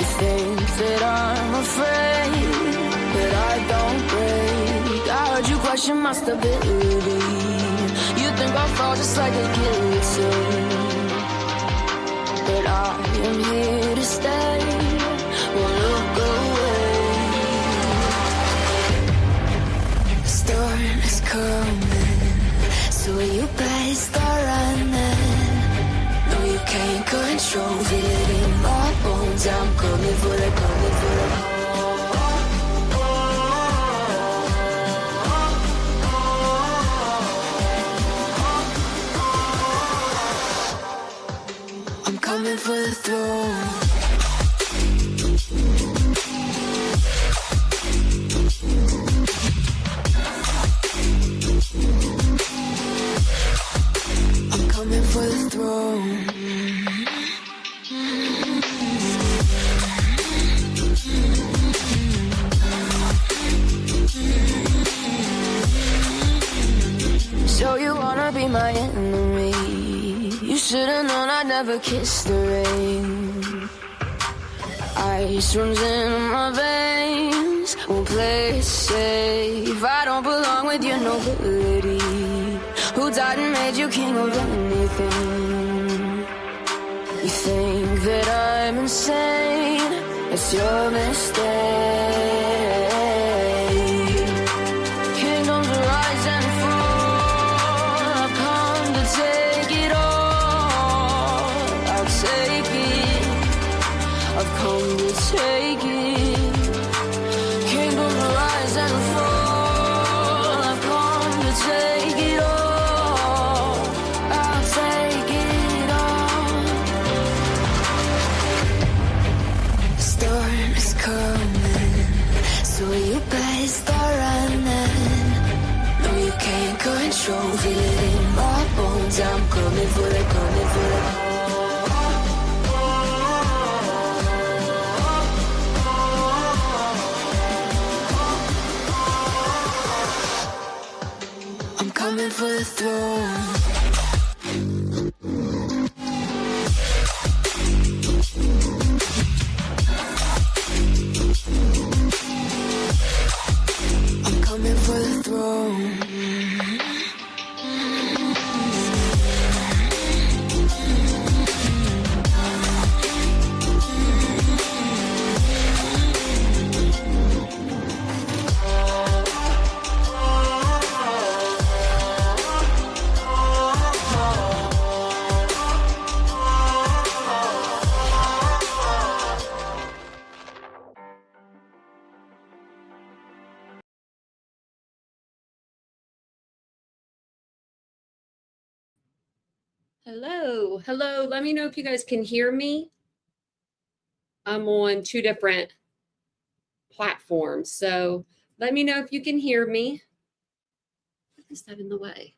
You think that I'm afraid, but I don't break. I heard you question my stability. You think I'll fall just like a guillotine, but I am here to stay. Won't look away. The storm is coming, so you better start running. No, you can't control, feel it in my bones. I'm coming for the, coming for the. I'm coming for the throne. I'm coming for the throne. So you wanna be my enemy? You should've known I'd never kiss the rain. Ice runs in my veins, won't play it safe. I don't belong with your nobility. Who died and made you king of anything? You think that I'm insane, it's your mistake. Kingdoms rise and fall, I've come to take it all. I'll take it, I've come to take it. Kingdoms rise and fall, I've come to take it all. I'll take it all. The storm is coming, so you better start running. No, you can't control, feel it in my bones. I'm coming for the, coming for the. I'm coming for the throne. I'm coming for the throne. Hello, hello. Let me know if you guys can hear me. I'm on 2 different platforms, so let me know if you can hear me. What is that in the way?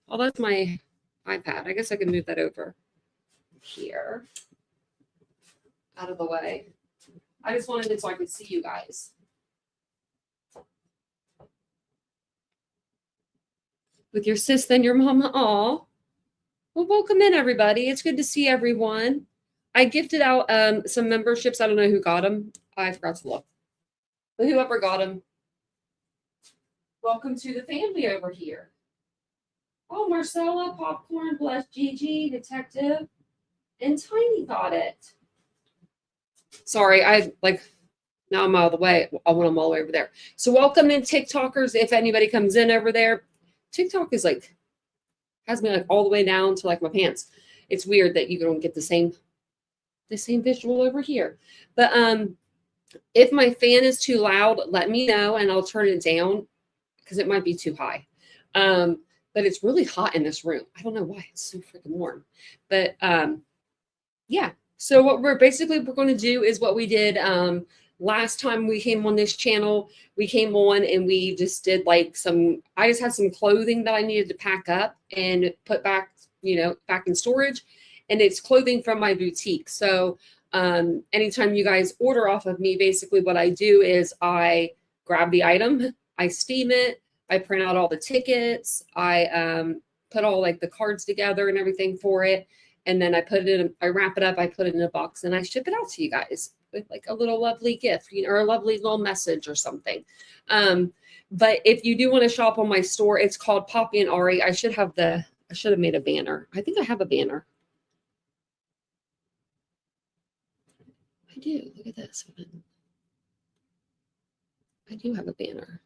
Oh, that's my iPad. I guess I can move that over here, out of the way. I just wanted it so I could see you guys. With your sis and your mama. Aw. Well, welcome in, everybody. It's good to see everyone. I gifted out some memberships. I don't know who got them. I forgot to look. But whoever got them, welcome to the family over here. Oh, Marcella, Popcorn, Bless, Gigi, Detective, and Tiny got it. Sorry, now I'm out of the way. I want them all over there. So welcome in, TikTokers. If anybody comes in over there, TikTok is has me all the way down to my pants. It's weird that you don't get the same visual over here. But if my fan is too loud, let me know and I'll turn it down because it might be too high. But it's really hot in this room. I don't know why it's so freaking warm. But yeah. So what we're going to do is what we did last time we came on this channel. We came on and we just did I just had some clothing that I needed to pack up and put back, back in storage. And it's clothing from my boutique. So anytime you guys order off of me, basically what I do is I grab the item, I steam it, I print out all the tickets, I put all the cards together and everything for it. And then I wrap it up, I put it in a box and I ship it out to you guys. with like a little lovely gift, or a lovely little message or something. But if you do want to shop on my store, it's called Poppy and Ari. I should have made a banner. I think I have a banner. I do. Look at this. I do have a banner.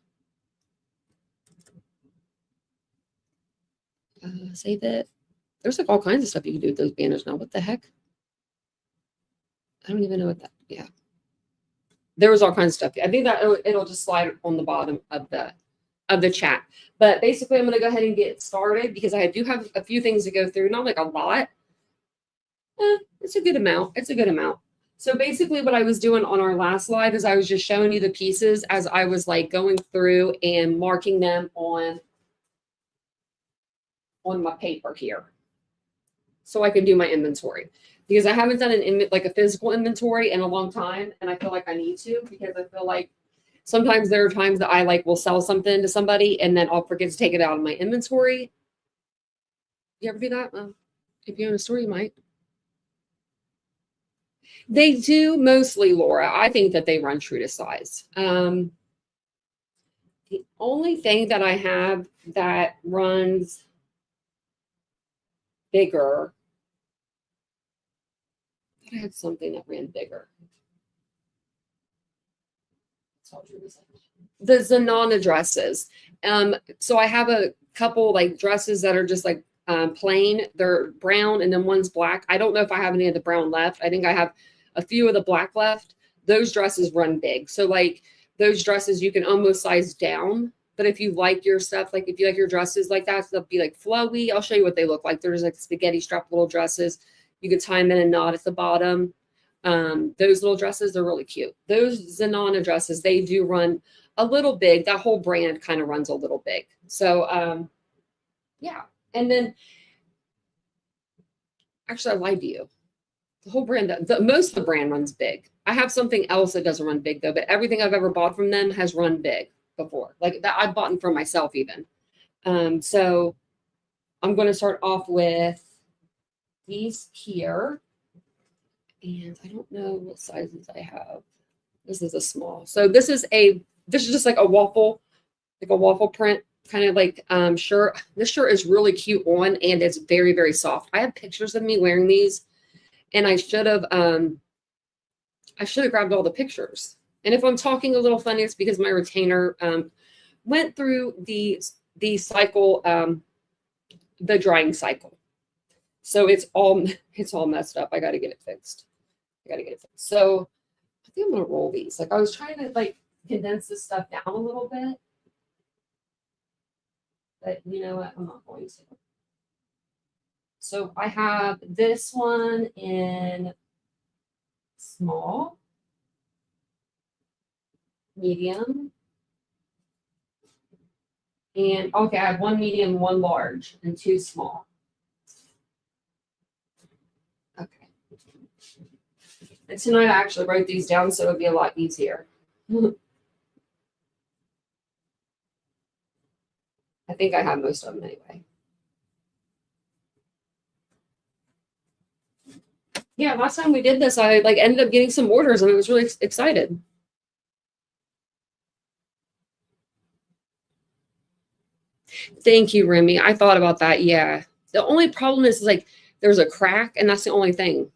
Save it. There's like all kinds of stuff you can do with those banners now. What the heck? I don't even know what that. Yeah. There was all kinds of stuff. I think that it'll just slide on the bottom of the chat. But basically, I'm going to go ahead and get started because I do have a few things to go through. Not like a lot. It's a good amount. It's a good amount. So basically what I was doing on our last live is I was just showing you the pieces as I was like going through and marking them on my paper here, so I can do my inventory, because I haven't done like a physical inventory in a long time, and I feel like I need to, because I feel like sometimes there are times that I like will sell something to somebody and then I'll forget to take it out of my inventory. You ever do that? If you own a store, you might. They do mostly, Laura. I think that they run true to size. The only thing that I have that runs bigger, I had something that ran bigger. The Zanana dresses. So I have a couple like dresses that are just like plain. They're brown and then one's black. I don't know if I have any of the brown left. I think I have a few of the black left. Those dresses run big. So like those dresses you can almost size down. But if you like your stuff, like if you like your dresses like that, they'll be like flowy. I'll show you what they look like. There's like spaghetti strap little dresses. You can tie them in a knot at the bottom. Those little dresses, they're really cute. Those Zanana dresses, they do run a little big. That whole brand kind of runs a little big. So, yeah. And then, actually, I lied to you. The whole brand, most of the brand runs big. I have something else that doesn't run big, though, but everything I've ever bought from them has run big before. Like that, I've bought them for myself even. So I'm going to start off with these here. And I don't know what sizes I have. This is a small. So this is just like a waffle print kind of like shirt. This shirt is really cute on, and it's very, very soft. I have pictures of me wearing these, and I should have grabbed all the pictures. And if I'm talking a little funny, it's because my retainer went through the cycle, the drying cycle. So it's all messed up. I got to get it fixed. So I think I'm going to roll these. Like I was trying to like condense this stuff down a little bit, but you know what? I'm not going to. So I have this one in small, medium, and okay, I have one medium, one large, and two small. Okay. And tonight I actually wrote these down so it would be a lot easier. I think I have most of them anyway. Yeah, last time we did this, I like ended up getting some orders and I was really excited. Thank you, Remy. I thought about that. Yeah. The only problem is like there's a crack, and that's the only thing.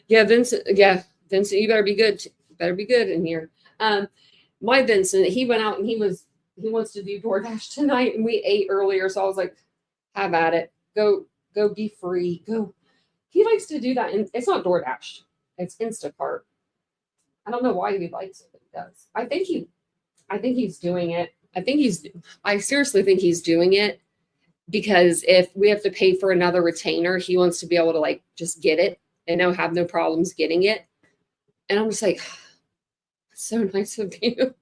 Yeah, Vincent. Yeah, Vincent, you better be good. Better be good in here. My Vincent, he went out and he wants to do DoorDash tonight, and we ate earlier, so I was like, have at it. Go be free. Go. He likes to do that, and it's not DoorDash. It's Instacart. I don't know why he likes it, but he does. I think he's doing it. I seriously think he's doing it because if we have to pay for another retainer, he wants to be able to like just get it and have no problems getting it. And I'm just like, that's so nice of you.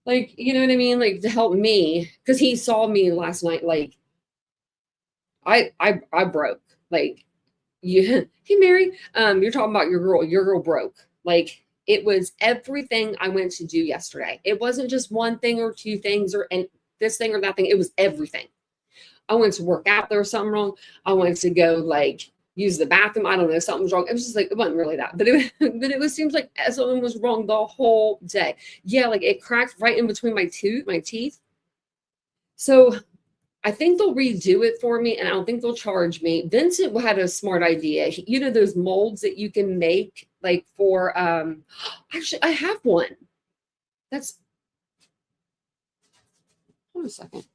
Like, you know what I mean? Like to help me, because he saw me last night. Like I broke. Like hey Mary, you're talking about your girl broke. Like it was everything I went to do yesterday. It wasn't just one thing or two things and this thing or that thing. It was everything. I wanted to work out. There was something wrong. I wanted to go like use the bathroom. I don't know, something was wrong. It was just like, it wasn't really that, but it was seems like something was wrong the whole day. Yeah, like it cracked right in between my teeth. So I think they'll redo it for me, and I don't think they'll charge me. Vincent had a smart idea. You know those molds that you can make like for actually I have one. That's hold on a second.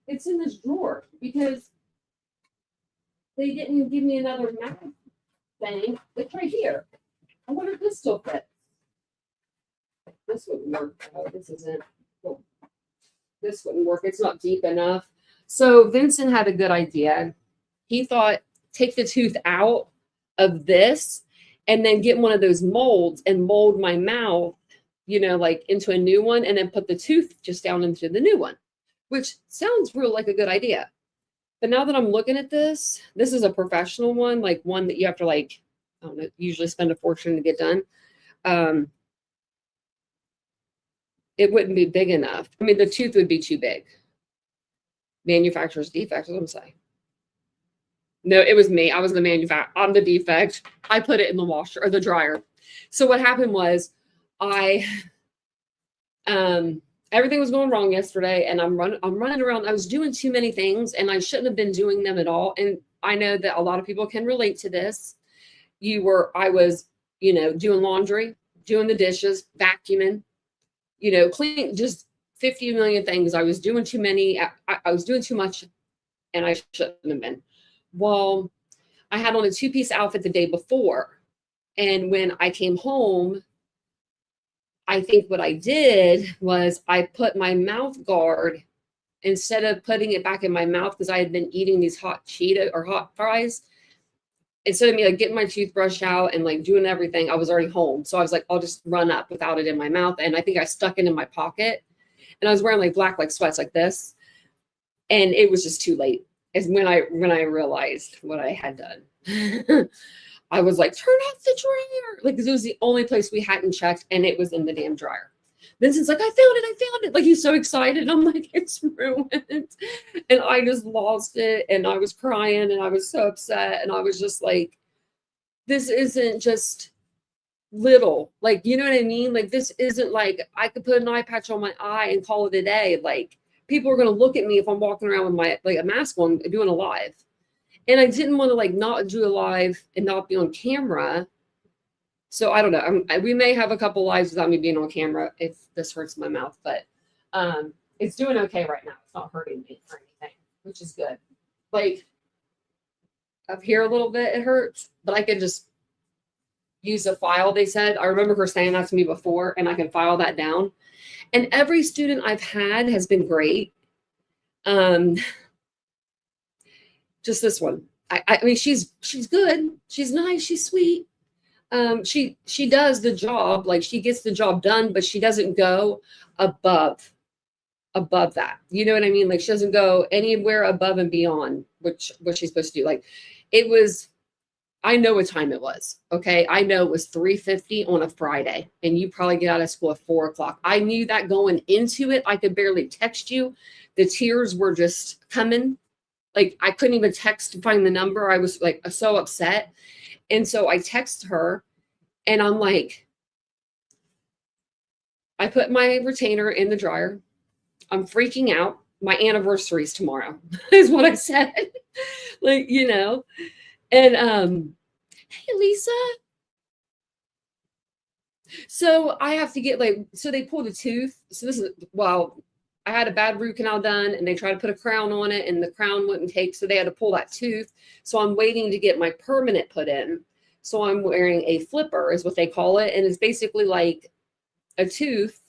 It's in this drawer because they didn't give me another mouth thing. It's right here. I wonder if this still fits. This wouldn't work. Oh, this isn't. Oh, this wouldn't work. It's not deep enough. So Vincent had a good idea. He thought, take the tooth out of this and then get one of those molds and mold my mouth, you know, like into a new one, and then put the tooth just down into the new one, which sounds real like a good idea. But now that I'm looking at this is a professional one, like one that you have to like, I don't know, usually spend a fortune to get done. It wouldn't be big enough. I mean, the tooth would be too big. Manufacturer's defect, I'm saying. No, it was me. I was the manufacturer. I'm the defect. I put it in the washer or the dryer. So what happened was everything was going wrong yesterday, and I'm running around. I was doing too many things, and I shouldn't have been doing them at all. And I know that a lot of people can relate to this. I was, you know, doing laundry, doing the dishes, vacuuming, you know, cleaning, just 50 million things. I was doing too many. I was doing too much, and I shouldn't have been. Well, I had on a two-piece outfit the day before, and when I came home, I think what I did was I put my mouth guard, instead of putting it back in my mouth, because I had been eating these hot Cheeto or hot fries. Instead of me like getting my toothbrush out and like doing everything, I was already home. So I was like, I'll just run up without it in my mouth. And I think I stuck it in my pocket, and I was wearing like black, like sweats like this. And it was just too late. Is when I realized what I had done. I was like, turn off the dryer. Like, it was the only place we hadn't checked, and it was in the damn dryer. Vincent's like, I found it. Like, he's so excited. I'm like, it's ruined. And I just lost it, and I was crying, and I was so upset. And I was just like, this isn't just little. Like, you know what I mean? Like, this isn't like I could put an eye patch on my eye and call it a day. Like, people are going to look at me if I'm walking around with my like a mask on doing a live. And I didn't want to like not do a live and not be on camera. So I don't know. We may have a couple lives without me being on camera if this hurts my mouth, but it's doing okay right now. It's not hurting me or anything, which is good. Like up here a little bit, it hurts, but I can just use a file, they said. I remember her saying that to me before, and I can file that down. And every student I've had has been great. Just this one. I mean, she's good. She's nice. She's sweet. She does the job. Like, she gets the job done, but she doesn't go above that. You know what I mean? Like, she doesn't go anywhere above and beyond what she's supposed to do. Like, it was, I know what time it was. Okay. I know it was 3:50 on a Friday, and you probably get out of school at 4:00. I knew that going into it. I could barely text you. The tears were just coming. Like, I couldn't even text to find the number. I was like so upset. And so I text her, and I'm like, I put my retainer in the dryer. I'm freaking out. My anniversary's tomorrow is what I said. Like, you know, and hey, Lisa. So I have to get like, so they pulled a tooth. So this is, well, I had a bad root canal done, and they tried to put a crown on it, and the crown wouldn't take. So they had to pull that tooth. So I'm waiting to get my permanent put in. So I'm wearing a flipper is what they call it. And it's basically like a tooth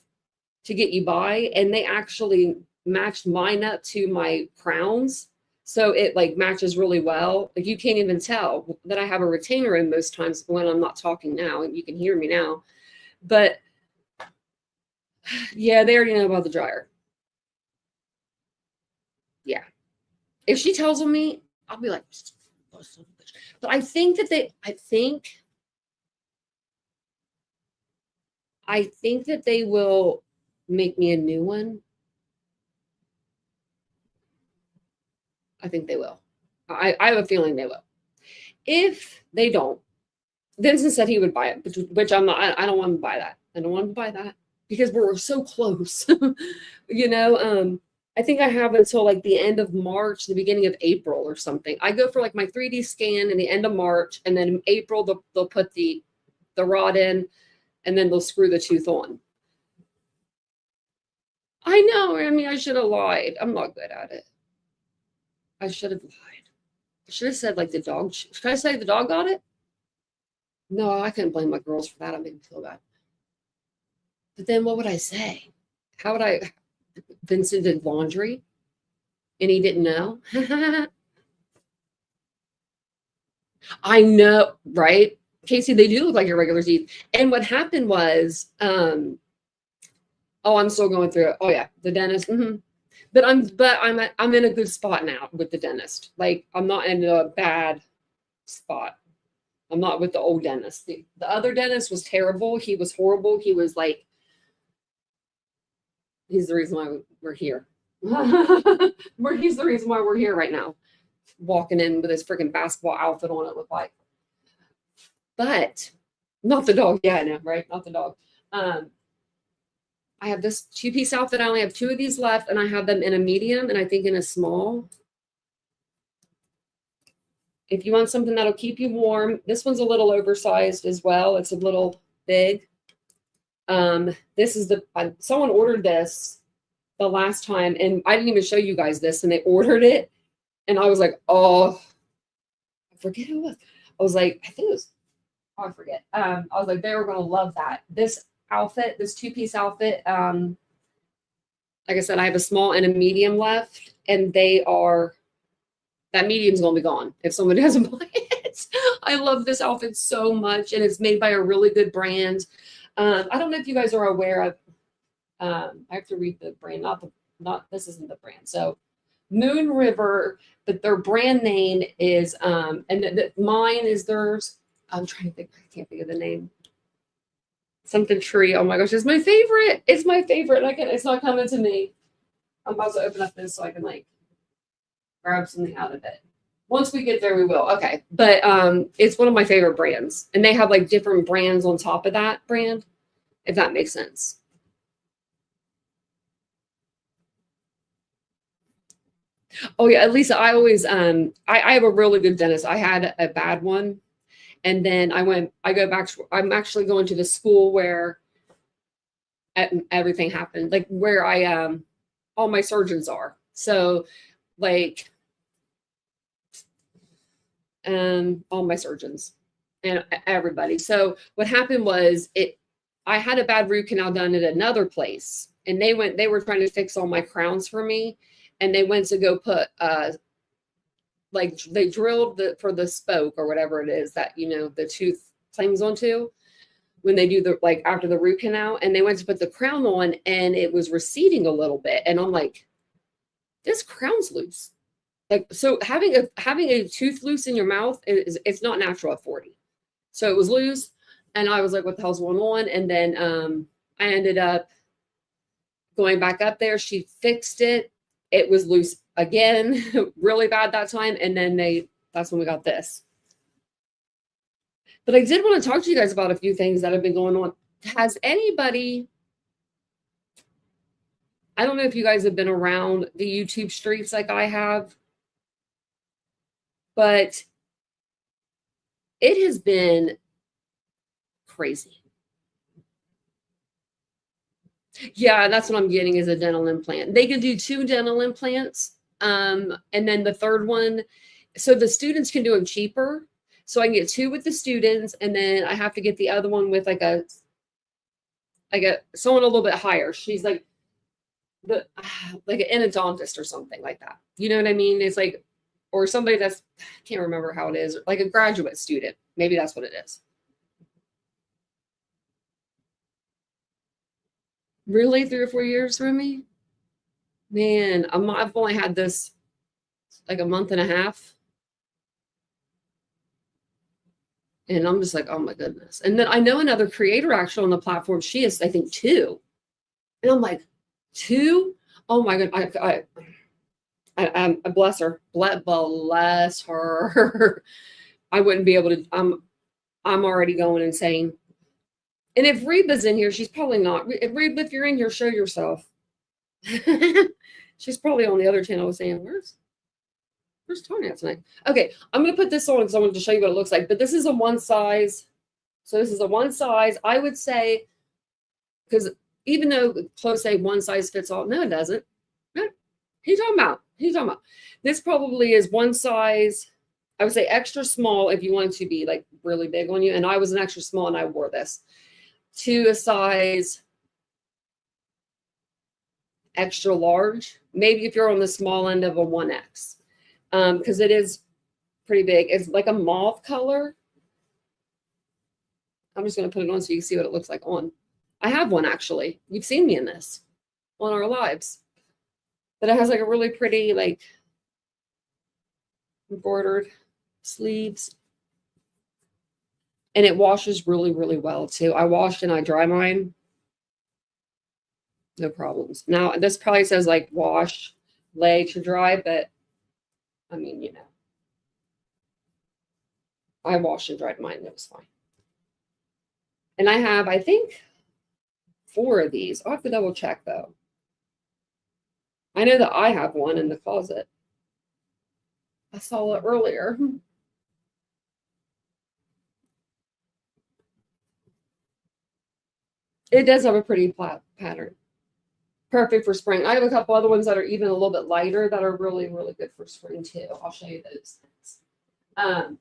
to get you by. And they actually matched mine up to my crowns. So it like matches really well. Like, you can't even tell that I have a retainer in most times when I'm not talking now, and you can hear me now. But yeah, they already know about the dryer. Yeah. If she tells on me, I'll be like, but I think that they will make me a new one. I think they will. I have a feeling they will. If they don't, Vincent said he would buy it, which I'm not. I don't want to buy that. I don't want to buy that because we're so close. You know, I think I have until like the end of March, the beginning of April or something. I go for like my 3D scan in the end of March, and then in April they'll put the rod in, and then they'll screw the tooth on. I know. I mean, I should have lied. I'm not good at it. I should have lied. I should have said like the dog. Should I say the dog got it? No, I couldn't blame my girls for that. I made me feel bad. But then what would I say? How would I? Vincent did laundry and he didn't know. I know, right? Casey, they do look like your regular teeth. And what happened was, oh, I'm still going through it. Oh yeah, the dentist. But I'm in a good spot now with the dentist. Like I'm not in a bad spot. I'm not with the old dentist. The other dentist was terrible. He was horrible. He was like, he's the reason why we're here. He's the reason why we're here right now. Walking in with his freaking basketball outfit on, it looked like. But not the dog. Yeah, I know, right? Not the dog. I have this 2-piece outfit. I only have 2 of these left, and I have them in a medium and I think in a small. If you want something that'll keep you warm, this one's a little oversized as well. It's a little big. This is someone ordered this the last time, and I didn't even show you guys this, and they ordered it, and I was like, oh, I forget who it was. I was like, I think it was, oh, I forget. I was like, they were going to love that. This outfit, this 2-piece outfit, like I said, I have a small and a medium left, and that medium's going to be gone if somebody doesn't buy it. I love this outfit so much, and it's made by a really good brand. I don't know if you guys are aware of, I have to read the brand, this isn't the brand. So Moon River, but their brand name is, and mine is theirs. I'm trying to think, I can't think of the name. Something tree. Oh my gosh, it's my favorite. It's my favorite. It's not coming to me. I'm about to open up this so I can like grab something out of it. Once we get there, we will. Okay. But it's one of my favorite brands. And they have like different brands on top of that brand, if that makes sense. Oh yeah, at least I always I have a really good dentist. I had a bad one. And then I'm actually going to the school where everything happened, like where all my surgeons are. So like all my surgeons and everybody. So what happened was I had a bad root canal done at another place, and they were trying to fix all my crowns for me, and they went to go put like they drilled for the spoke or whatever it is that the tooth clings onto when they do like after the root canal, and they went to put the crown on, and it was receding a little bit, and I'm like, this crown's loose. Like, so having a tooth loose in your mouth it's not natural at 40. So it was loose, and I was like, what the hell's going on? And then I ended up going back up there. She fixed it. It was loose again, really bad that time. And then that's when we got this. But I did want to talk to you guys about a few things that have been going on. Has anybody, I don't know if you guys have been around the YouTube streets like I have, but it has been crazy. Yeah, that's what I'm getting is a dental implant. They can do 2 dental implants. And then the third one, so the students can do them cheaper. So I can get 2 with the students, and then I have to get the other one with like someone a little bit higher. She's like an endodontist or something like that. You know what I mean? It's like, or somebody I can't remember how it is, like a graduate student. Maybe that's what it is. Really, 3 or 4 years for me? Man, I've only had this like a month and a half. And I'm just like, oh my goodness. And then I know another creator actually on the platform. She is, I think, 2. And I'm like, 2? Oh my God. I bless her. Bless her. I wouldn't be able to. I'm already going insane. And if Reba's in here, she's probably not. Reba, if you're in here, show yourself. She's probably on the other channel saying, where's Tony at tonight? Okay, I'm going to put this on because I wanted to show you what it looks like. But this is a one size. So this is a one size. I would say, because even though clothes say one size fits all, no, it doesn't. No. He's talking about. This probably is one size. I would say extra small if you want to be like really big on you. And I was an extra small and I wore this. To a size extra large, maybe if you're on the small end of a 1X, because it is pretty big. It's like a mauve color. I'm just going to put it on so you can see what it looks like on. I have one actually. You've seen me in this on our lives. But it has like a really pretty like embroidered sleeves. And it washes really, really well too. I wash and I dry mine. No problems. Now, this probably says like wash, lay to dry, but I mean, you know, I washed and dried mine. It was fine. And I have, I think, 4 of these. I'll have to double check though. I know that I have one in the closet. I saw it earlier. It does have a pretty pattern. Perfect for spring. I have a couple other ones that are even a little bit lighter that are really, really good for spring too. I'll show you those things.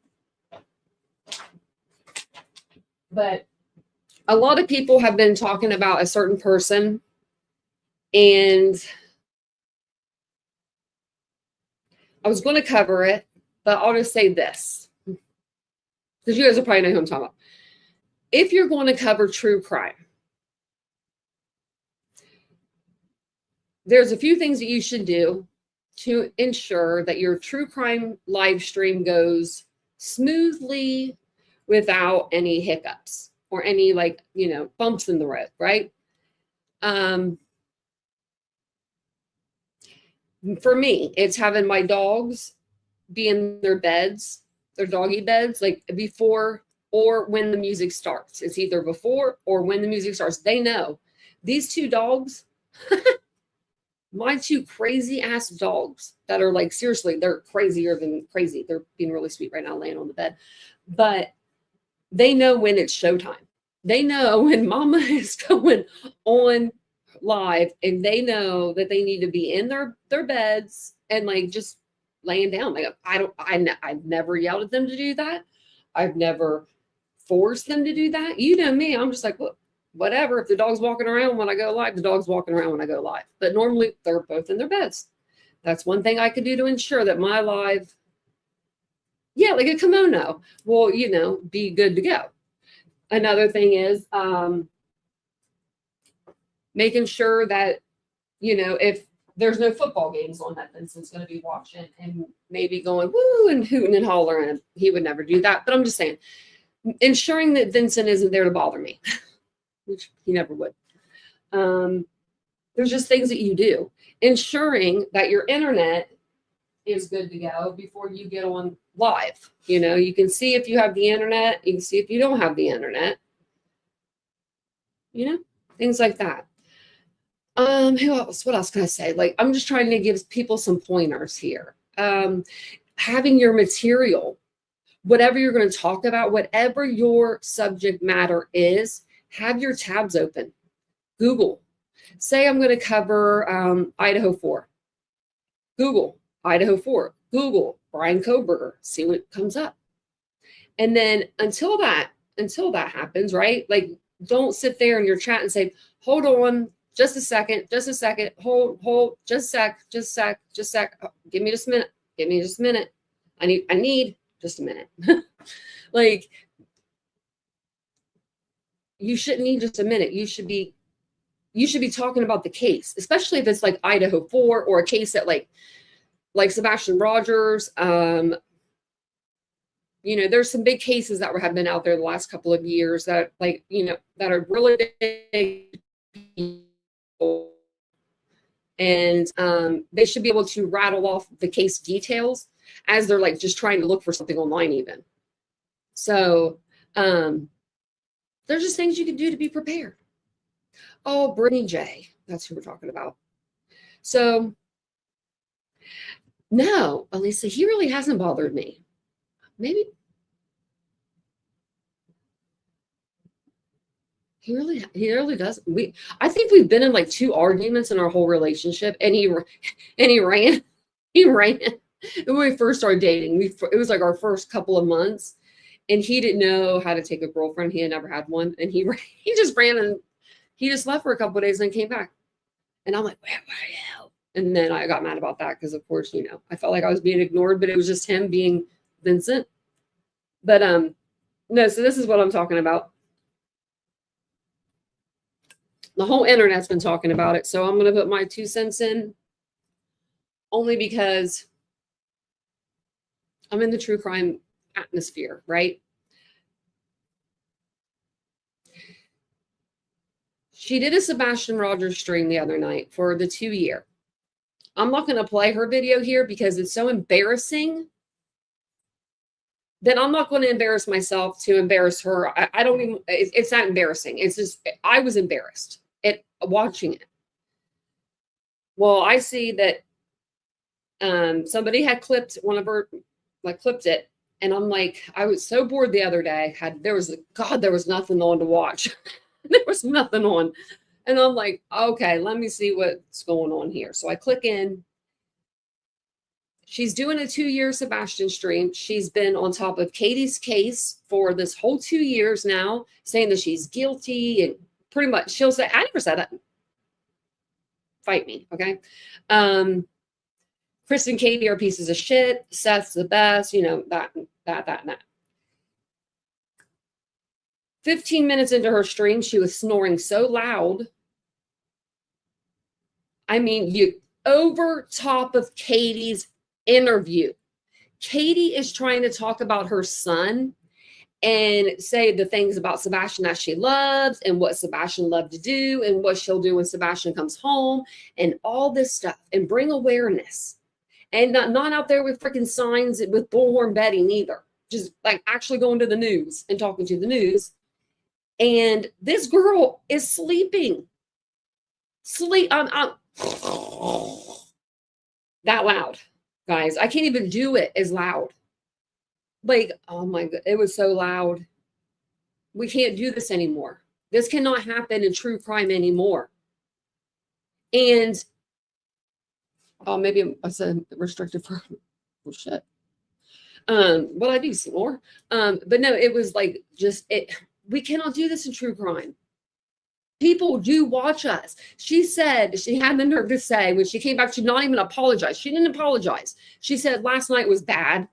But a lot of people have been talking about a certain person, and I was going to cover it, but I'll just say this, because you guys will probably know who I'm talking about. If you're going to cover true crime, there's a few things that you should do to ensure that your true crime live stream goes smoothly without any hiccups or any like, you know, bumps in the road, right? For me, it's having my dogs be in their beds, their doggy beds, like before or when the music starts. It's either before or when the music starts. They know these 2 dogs, my 2 crazy ass dogs that are like, seriously, they're crazier than crazy. They're being really sweet right now, laying on the bed, but they know when it's showtime. They know when mama is going on live, and they know that they need to be in their beds and like just laying down. Like I've never yelled at them to do that. I've never forced them to do that. You know me, I'm just like, well, whatever. If the dog's walking around when I go live, the dog's walking around when I go live. But normally they're both in their beds. That's one thing I could do to ensure that my live, yeah, like a kimono, will, you know, be good to go. Another thing is making sure that, you know, if there's no football games on that Vincent's going to be watching and maybe going woo and hooting and hollering, and he would never do that. But I'm just saying, ensuring that Vincent isn't there to bother me, which he never would. There's just things that you do. Ensuring that your internet is good to go before you get on live. You know, you can see if you have the internet, you can see if you don't have the internet. You know, things like that. Who else? What else can I say? Like, I'm just trying to give people some pointers here. Having your material, whatever you're going to talk about, whatever your subject matter is, have your tabs open. Google. Say I'm going to cover Idaho 4. Google Idaho 4. Google Brian Koberger. See what comes up. And then until that happens, right? Like, don't sit there in your chat and say, hold on, just a second, hold, just a sec. Oh, give me just a minute. I need just a minute. Like, you shouldn't need just a minute. You should be talking about the case, especially if it's like Idaho 4 or a case that like Sebastian Rogers. You know, there's some big cases that have been out there the last couple of years that, like, you know, that are really big. And they should be able to rattle off the case details as they're like just trying to look for something online even. So there's just things you can do to be prepared. Oh, Brittany J. That's who we're talking about. So no, Elisa, he really hasn't bothered me. Maybe he really does. I think we've been in like 2 arguments in our whole relationship, and he ran when we first started dating. It was like our first couple of months, and he didn't know how to take a girlfriend. He had never had one, and he just ran, and he just left for a couple of days and came back. And I'm like, where were you? And then I got mad about that because, of course, I felt like I was being ignored, but it was just him being Vincent. But no, so this is what I'm talking about. The whole internet's been talking about it, so I'm going to put my 2 cents in only because I'm in the true crime atmosphere, right? She did a Sebastian Rogers stream the other night for the 2-year. I'm not going to play her video here because it's so embarrassing that I'm not going to embarrass myself to embarrass her. I don't even, it's not embarrassing. It's just, I was embarrassed at watching it. Well, I see that somebody had clipped one of her, clipped it. And I'm like, I was so bored the other day. There was nothing on to watch. There was nothing on. And I'm like, okay, let me see what's going on here. So I click in. She's doing a 2-year Sebastian stream. She's been on top of Katie's case for this whole 2 years now, saying that she's guilty, and pretty much she'll say, I never said that. Fight me, okay? Chris and Katie are pieces of shit. Seth's the best, that. 15 minutes into her stream, she was snoring so loud. I mean, you over top of Katie's interview. Katie is trying to talk about her son and say the things about Sebastian that she loves and what Sebastian loved to do and what she'll do when Sebastian comes home and all this stuff, and bring awareness. And not out there with freaking signs with bullhorn Betty neither. Just like actually going to the news and talking to the news. And this girl is sleeping. That loud, guys. I can't even do it as loud. Like, oh my God, it was so loud. We can't do this anymore. This cannot happen in true crime anymore. And maybe I said restricted for shit. Well, I do some more. But no, it was like we cannot do this in true crime. People do watch us. She said she had the nerve to say when she came back, she not even apologized. She didn't apologize. She said last night was bad.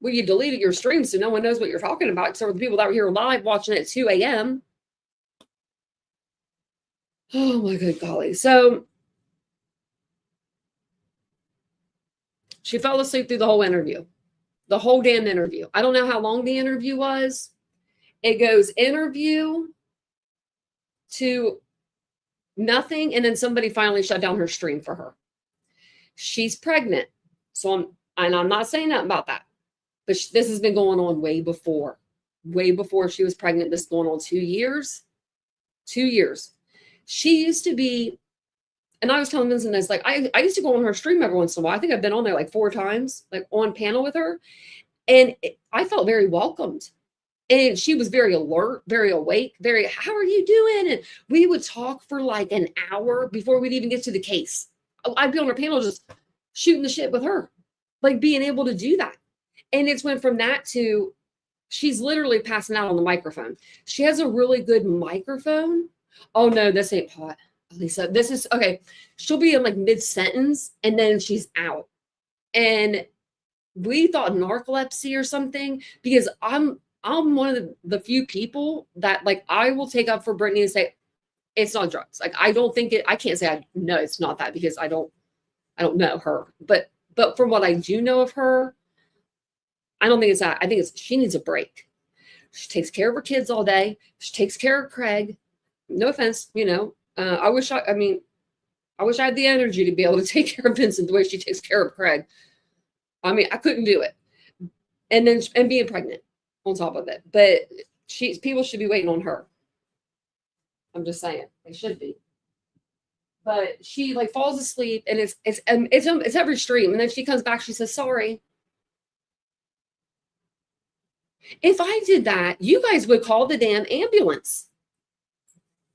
Well, you deleted your stream so no one knows what you're talking about, except for the people that were here live watching at 2 a.m. Oh my good golly. So she fell asleep through the whole interview. The whole damn interview. I don't know how long the interview was. It goes interview to nothing, and then somebody finally shut down her stream for her. She's pregnant. So I'm not saying nothing about that. But this has been going on way before she was pregnant. This is going on 2 years. 2 years. She used to be, and I was telling Vincent this, like I used to go on her stream every once in a while. I think I've been on there like 4 times, like on panel with her. And I felt very welcomed. And she was very alert, very awake, how are you doing? And we would talk for like an hour before we'd even get to the case. I'd be on her panel just shooting the shit with her, like being able to do that. And it's went from that to she's literally passing out on the microphone. She has a really good microphone. Oh no, this ain't hot, Lisa. This is okay. She'll be in like mid-sentence and then she's out. And we thought narcolepsy or something, because I'm one of the few people that like I will take up for Brittany and say it's not drugs. Like I don't think I can't say I know it's not that because I don't know her. But from what I do know of her, I don't think it's that. I think she needs a break. She takes care of her kids all day. She takes care of Craig. No offense, I wish I had the energy to be able to take care of Vincent the way she takes care of Craig. I mean, I couldn't do it. And being pregnant on top of it. But people should be waiting on her. I'm just saying. They should be. But she like falls asleep and it's every stream. And then she comes back, she says, sorry. If I did that, you guys would call the damn ambulance.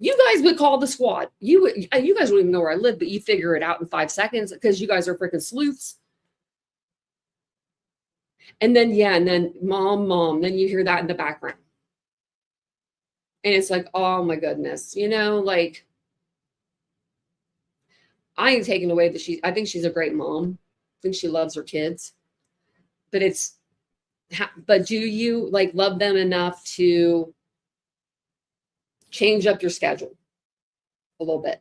You guys would call the squad. You guys don't even know where I live, but you figure it out in 5 seconds because you guys are freaking sleuths. And then mom, then you hear that in the background. And it's like, oh my goodness, like I ain't taking away that I think she's a great mom. I think she loves her kids. But do you like love them enough to change up your schedule a little bit?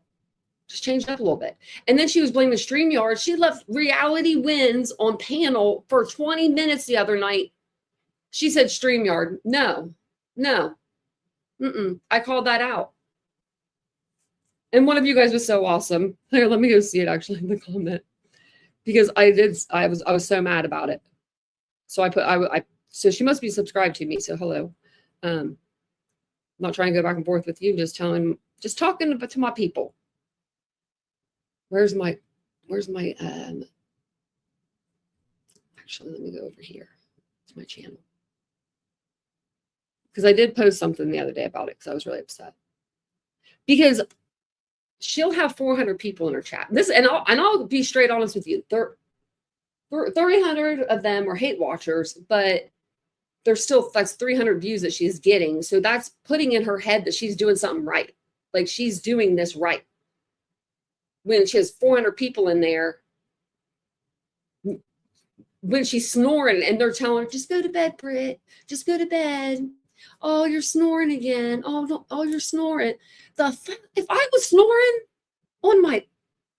Just change it up a little bit. And then she was blaming StreamYard. She left Reality Wins on panel for 20 minutes the other night. She said StreamYard. No. I called that out. And one of you guys was so awesome. Here, let me go see it actually in the comment. Because I was so mad about it. So so she must be subscribed to me. So hello. I'm not trying to go back and forth with you, just talking to my people. Where's my actually let me go over here to my channel. Because I did post something the other day about it because I was really upset. Because she'll have 400 people in her chat. I'll be straight honest with you. 300 of them are hate watchers, but that's 300 views that she's getting. So that's putting in her head that she's doing something right. Like she's doing this right. When she has 400 people in there, when she's snoring and they're telling her, just go to bed, Britt. Just go to bed. Oh, you're snoring again. Oh, no. Oh, you're snoring. If I was snoring on my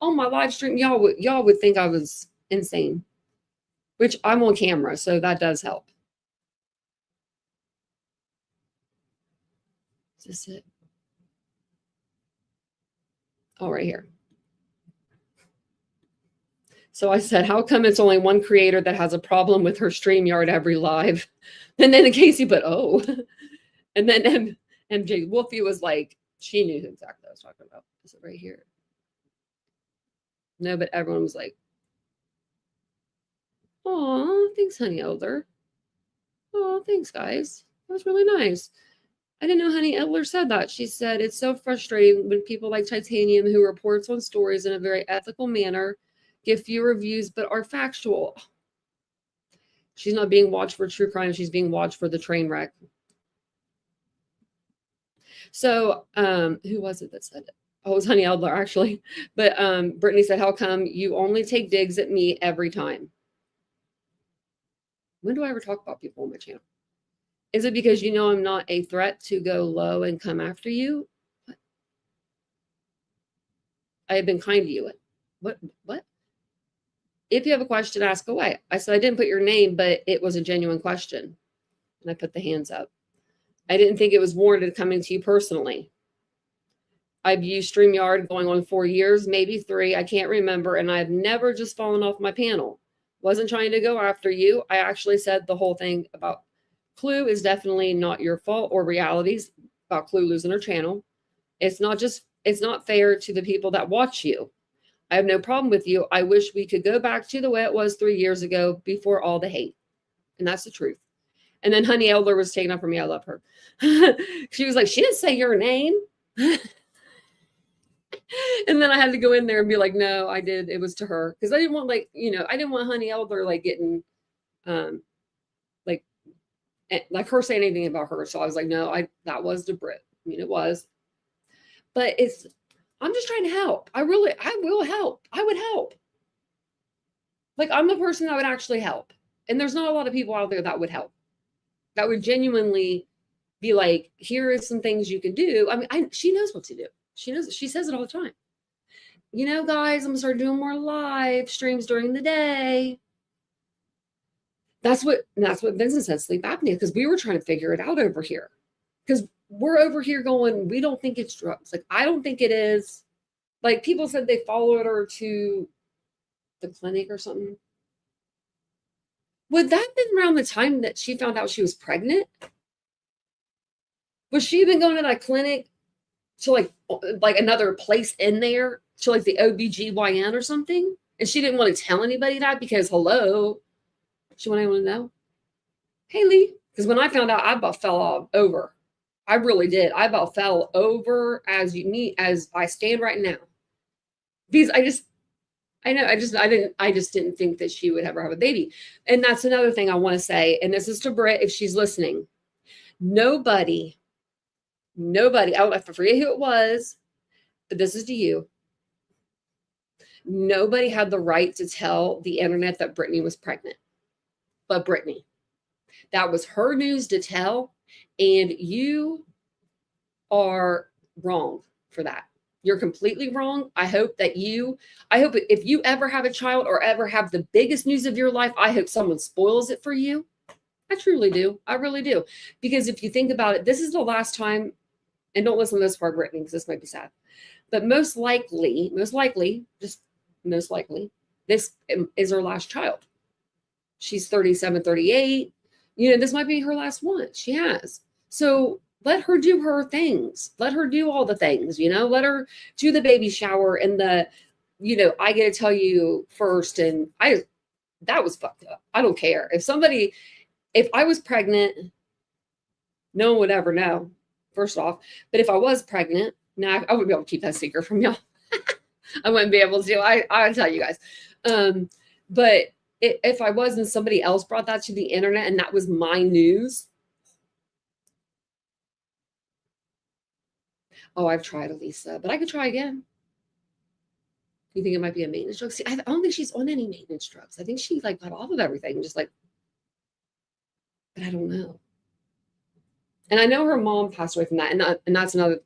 live stream, y'all would think I was insane. Which I'm on camera, so that does help. Is this it? Oh, right here. So I said, how come it's only one creator that has a problem with her StreamYard every live? And then Casey put, oh. And then MJ Wolfie was like, she knew who exactly I was talking about. Is it right here? No, but everyone was like, oh, thanks, Honey Elder. Oh, thanks, guys. That was really nice. I didn't know Honey Elder said that. She said, it's so frustrating when people like Titanium, who reports on stories in a very ethical manner, give few reviews, but are factual. She's not being watched for true crime. She's being watched for the train wreck. So who was it that said it? Oh, it was Honey Elder, actually. But Brittany said, how come you only take digs at me every time? When do I ever talk about people on my channel? Is it because you know I'm not a threat to go low and come after you? What? I have been kind to you. What? If you have a question, ask away. I said I didn't put your name, but it was a genuine question. And I put the hands up. I didn't think it was warranted coming to you personally. I've used StreamYard going on 4 years, maybe 3. I can't remember. And I've never just fallen off my panel. Wasn't trying to go after you. I actually said the whole thing about Clue is definitely not your fault, or realities about Clue losing her channel. It's not fair to the people that watch you. I have no problem with you. I wish we could go back to the way it was 3 years ago before all the hate. And that's the truth. And then Honey Elder was taken up for me. I love her. She was like, she didn't say your name. And then I had to go in there and be like, no, I did. It was to her. Because I didn't want I didn't want Honey Elder like getting like her saying anything about her. So I was like, no, that was to Brit. I mean, it was. But I'm just trying to help. I will help. I would help. Like, I'm the person that would actually help. And there's not a lot of people out there that would help. That would genuinely be like, here is some things you can do. I mean, she knows what to do. She knows. She says it all the time. You know, guys, I'm going to start doing more live streams during the day. That's what Vincent said, sleep apnea, because we were trying to figure it out over here. Because we're over here going, we don't think it's drugs. Like, I don't think it is. Like, people said they followed her to the clinic or something. Would that have been around the time that she found out she was pregnant? Was she been going to that clinic to like another place in there to like the OBGYN or something? And she didn't want to tell anybody that because hello, she wanted anyone to know. Haley, because when I found out, I about fell all over. I really did. I about fell over as I stand right now. Because I just didn't think that she would ever have a baby. And that's another thing I want to say. And this is to Britt, if she's listening. Nobody, I forget who it was, but this is to you. Nobody had the right to tell the internet that Brittany was pregnant, but Brittany. That was her news to tell, and you are wrong for that. You're completely wrong. I hope if you ever have a child or ever have the biggest news of your life, I hope someone spoils it for you. I truly do. I really do. Because if you think about it, this is the last time, and don't listen to this part, Brittany, because this might be sad, but most likely, this is her last child. She's 37, 38. This might be her last one. She has. So let her do her things. Let her do all the things, let her do the baby shower and I get to tell you first. And that was fucked up. I don't care. If I was pregnant, no one would ever know, first off. But if I was pregnant, I wouldn't be able to keep that secret from y'all. I wouldn't be able to. I'll tell you guys. But if I was and somebody else brought that to the internet and that was my news. Oh, I've tried, Elisa, but I could try again. You think it might be a maintenance drug? See, I don't think she's on any maintenance drugs. I think she got off of everything, but I don't know. And I know her mom passed away from that, and that's another.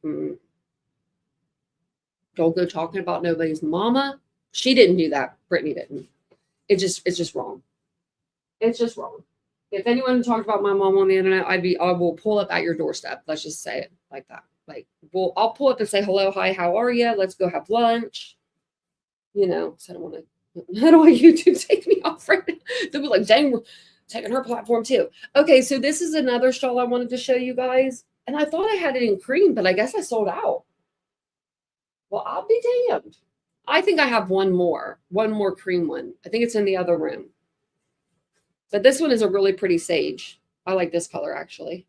Don't go talking about nobody's mama. She didn't do that. Brittany didn't. It's just wrong. It's just wrong. If anyone talked about my mom on the internet, I will pull up at your doorstep. Let's just say it like that. I'll pull up and say, hello, hi, how are you? Let's go have lunch. So I don't want YouTube take me off right now. They'll be like, dang, we're taking her platform too. Okay, so this is another stall I wanted to show you guys. And I thought I had it in cream, but I guess I sold out. Well, I'll be damned. I think I have one more cream one. I think it's in the other room. But this one is a really pretty sage. I like this color, actually.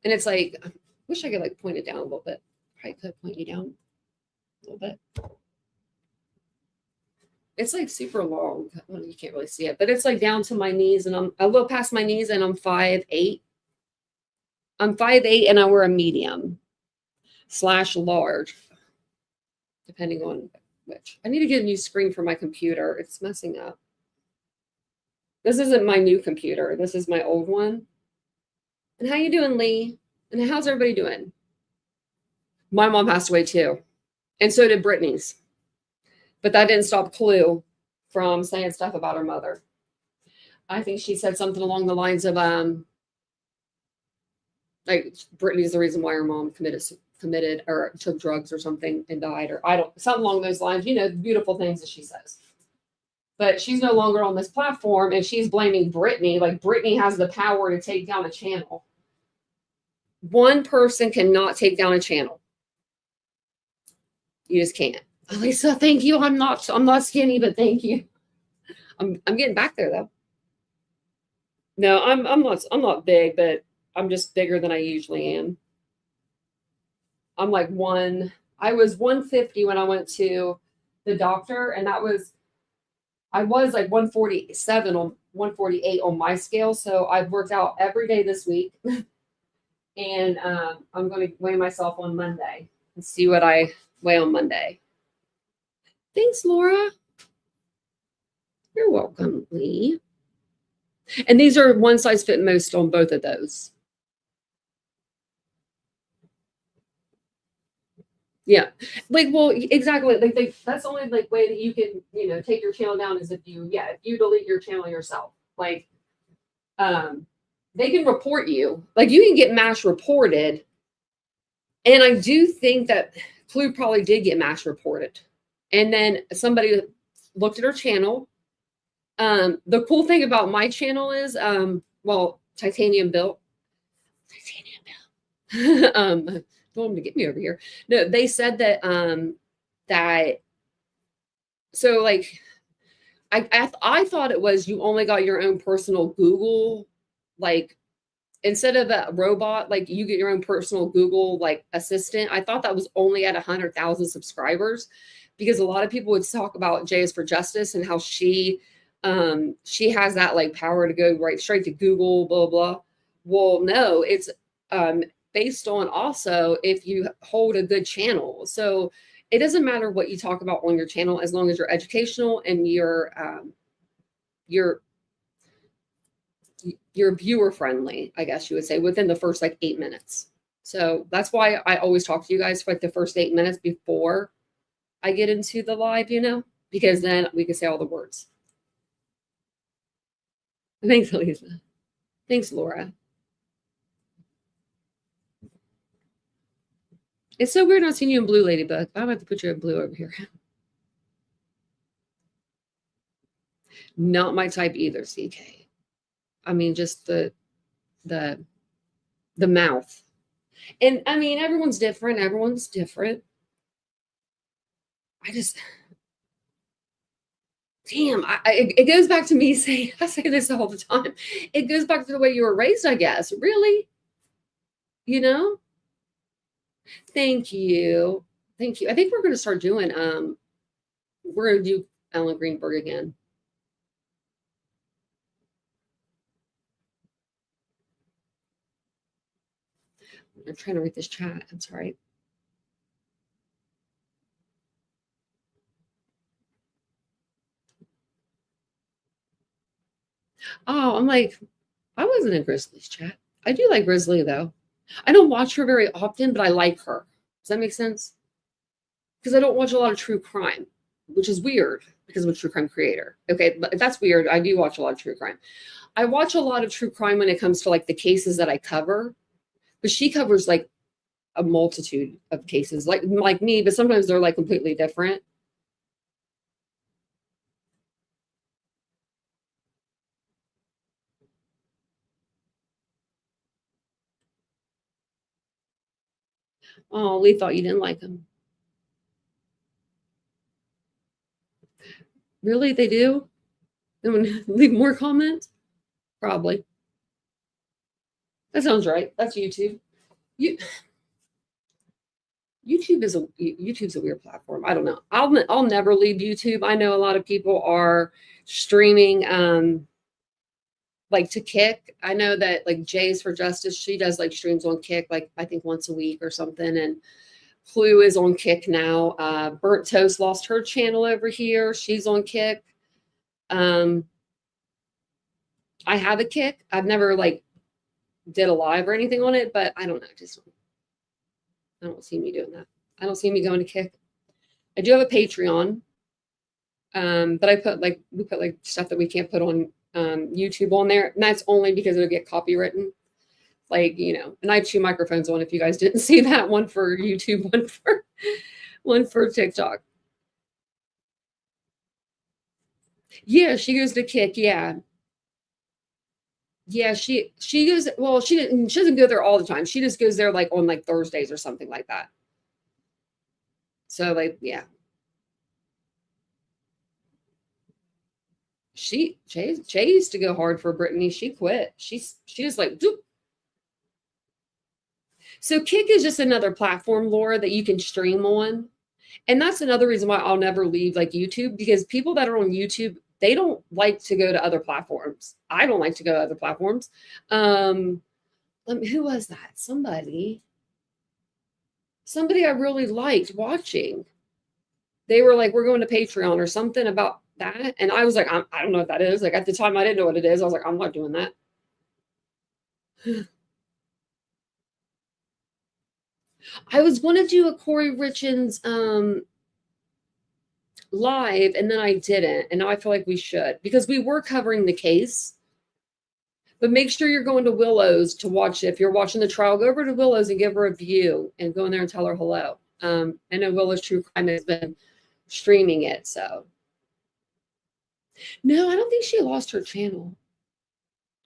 And it's like, I wish I could point it down a little bit. Probably could point you down a little bit. It's super long. Well, you can't really see it, but it's down to my knees, and I'm a little past my knees, and I'm 5'8". I'm 5'8", and I wear a medium/large, depending on which. I need to get a new screen for my computer. It's messing up. This isn't my new computer. This is my old one. And how you doing, Lee? And how's everybody doing? My mom passed away too. And so did Brittany's. But that didn't stop Clue from saying stuff about her mother. I think she said something along the lines of Brittany's the reason why her mom committed or took drugs or something and died, or something along those lines, the beautiful things that she says. But she's no longer on this platform, and she's blaming Brittany. Brittany has the power to take down a channel. One person cannot take down a channel. You just can't. Lisa, thank you. I'm not skinny, but thank you. I'm getting back there though. No, I'm not big, but I'm just bigger than I usually am. I'm I was 150 when I went to the doctor, and I was 147 on 148 on my scale. So I've worked out every day this week. And I'm going to weigh myself on Monday and see what I weigh on Monday. Thanks, Laura. You're welcome, Lee. And these are one size fit most on both of those. Yeah. Exactly. That's the only way that you can, take your channel down is if you delete your channel yourself. they can report you. Like you can get mass reported. And I do think that Clue probably did get mass reported. And then somebody looked at her channel. The cool thing about my channel is, well, Titanium Bill. Don't want them to get me over here. No, they said that that so like I thought it was you only got your own personal Google, like instead of a robot, like you get your own personal Google like assistant. I thought that was only at 100,000 subscribers, because a lot of people would talk about Jay is for Justice and how she has that like power to go right straight to Google, blah blah. Well, no, it's based on also if you hold a good channel. So it doesn't matter what you talk about on your channel as long as you're educational and you're viewer friendly, I guess you would say, within the first like 8 minutes. So that's why I always talk to you guys for like the first 8 minutes before I get into the live, because then we can say all the words. Thanks, Lisa. Thanks, Laura. It's so weird not seeing you in blue, Ladybug. I'm going to have to put you in blue over here. Not my type either, CK. I mean, just the mouth. And I mean, everyone's different. Damn, it goes back to me saying, I say this all the time. It goes back to the way you were raised, I guess. Really? Thank you. Thank you. I think we're going to start doing, we're going to do Ellen Greenberg again. I'm trying to read this chat. I'm sorry. Oh, I'm like, I wasn't in Grizzly's chat. I do like Grizzly, though. I don't watch her very often, but I like her. Does that make sense? Because I don't watch a lot of true crime, which is weird because I'm a true crime creator. Okay, but that's weird. I do watch a lot of true crime. I watch a lot of true crime when it comes to like the cases that I cover, but she covers like a multitude of cases, like me, but sometimes they're like completely different. Oh, Lee thought you didn't like him. Really? They do? Leave more comments? Probably. That sounds right. That's YouTube. YouTube's a weird platform. I don't know. I'll never leave YouTube. I know a lot of people are streaming like to Kick. I know that like Jay's for Justice, she does like streams on Kick like I think once a week or something, and Clue is on Kick now. Burnt Toast lost her channel over here. She's on Kick. I have a Kick. I've never like did a live or anything on it, but I don't know. I don't see me doing that. I don't see me going to Kick. I do have a Patreon, but we put like stuff that we can't put on YouTube on there, and that's only because it'll get copywritten. Like, and I have 2 microphones on. If you guys didn't see that, one for YouTube, one for TikTok. Yeah, she goes to Kick. Yeah. Yeah, she goes, well, she doesn't go there all the time. She just goes there like on like Thursdays or something like that. So like, yeah. Jay used to go hard for Brittany. She quit. She just like, doop. So Kick is just another platform, Laura, that you can stream on. And that's another reason why I'll never leave like YouTube, because people that are on YouTube, they don't like to go to other platforms. I don't like to go to other platforms. Who was that? Somebody I really liked watching. They were like, we're going to Patreon or something about that. And I was like, I don't know what that is. Like at the time, I didn't know what it is. I was like, I'm not doing that. I was going to do a Corey Richins live, and then I didn't. And now I feel like we should, because we were covering the case. But make sure you're going to Willow's to watch it. If you're watching the trial, go over to Willow's and give her a view and go in there and tell her hello. I know Willow's True Crime has been streaming it, so. No, I don't think she lost her channel.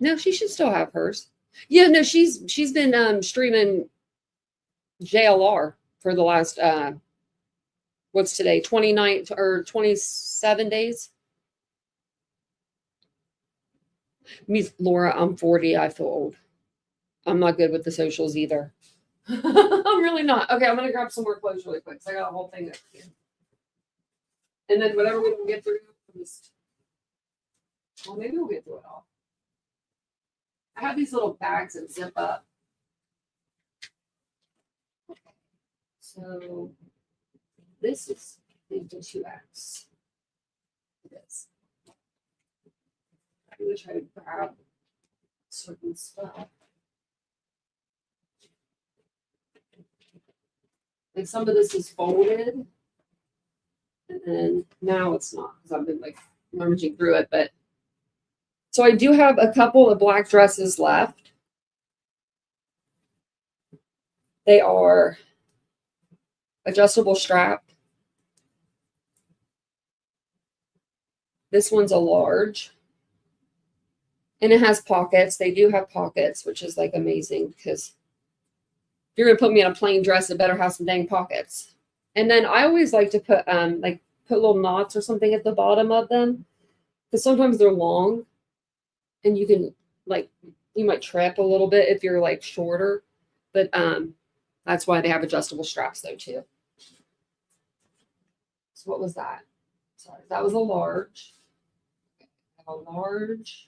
No, she should still have hers. Yeah, no, she's been streaming JLR for the last what's today, 29 or 27 days. Me, Laura, I'm 40. I feel old. I'm not good with the socials either. I'm really not. Okay, I'm gonna grab some more clothes really quick because I got a whole thing up here. And then whatever we can get through, just, well, maybe we'll get through it all. I have these little bags that zip up. Okay. So this is the 2X. It is. I'm gonna try to grab certain stuff. Like some of this is folded, and then now it's not because I've been like rummaging through it. But so I do have a couple of black dresses left. They are adjustable strap. This one's a large. And it has pockets. They do have pockets, which is like amazing because if you're gonna put me in a plain dress, it better have some dang pockets. And then I always like to put little knots or something at the bottom of them because sometimes they're long and you can you might trip a little bit if you're like shorter. But that's why they have adjustable straps though too. So what was that? Sorry, that was a large. Okay, I have a large.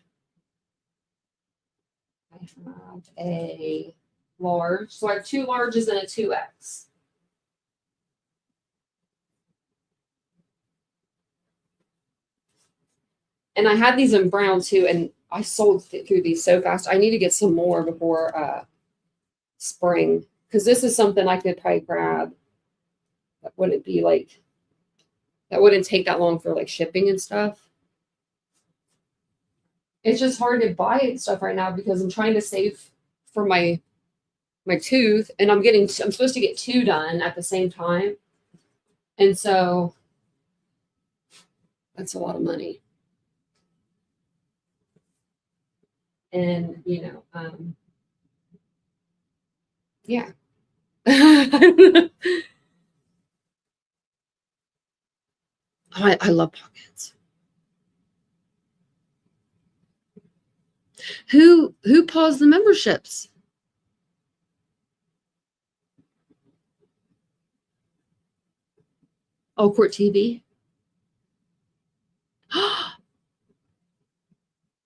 I have a large. So I have 2 larges and a 2X. And I had these in brown too, and I sold through these so fast. I need to get some more before spring because this is something I could probably grab. That wouldn't be like, that wouldn't take that long for like shipping and stuff. It's just hard to buy stuff right now because I'm trying to save for my tooth, and I'm supposed to get 2 done at the same time. And so that's a lot of money. And, yeah. I love pockets. Who paused the memberships? Oh, Court TV.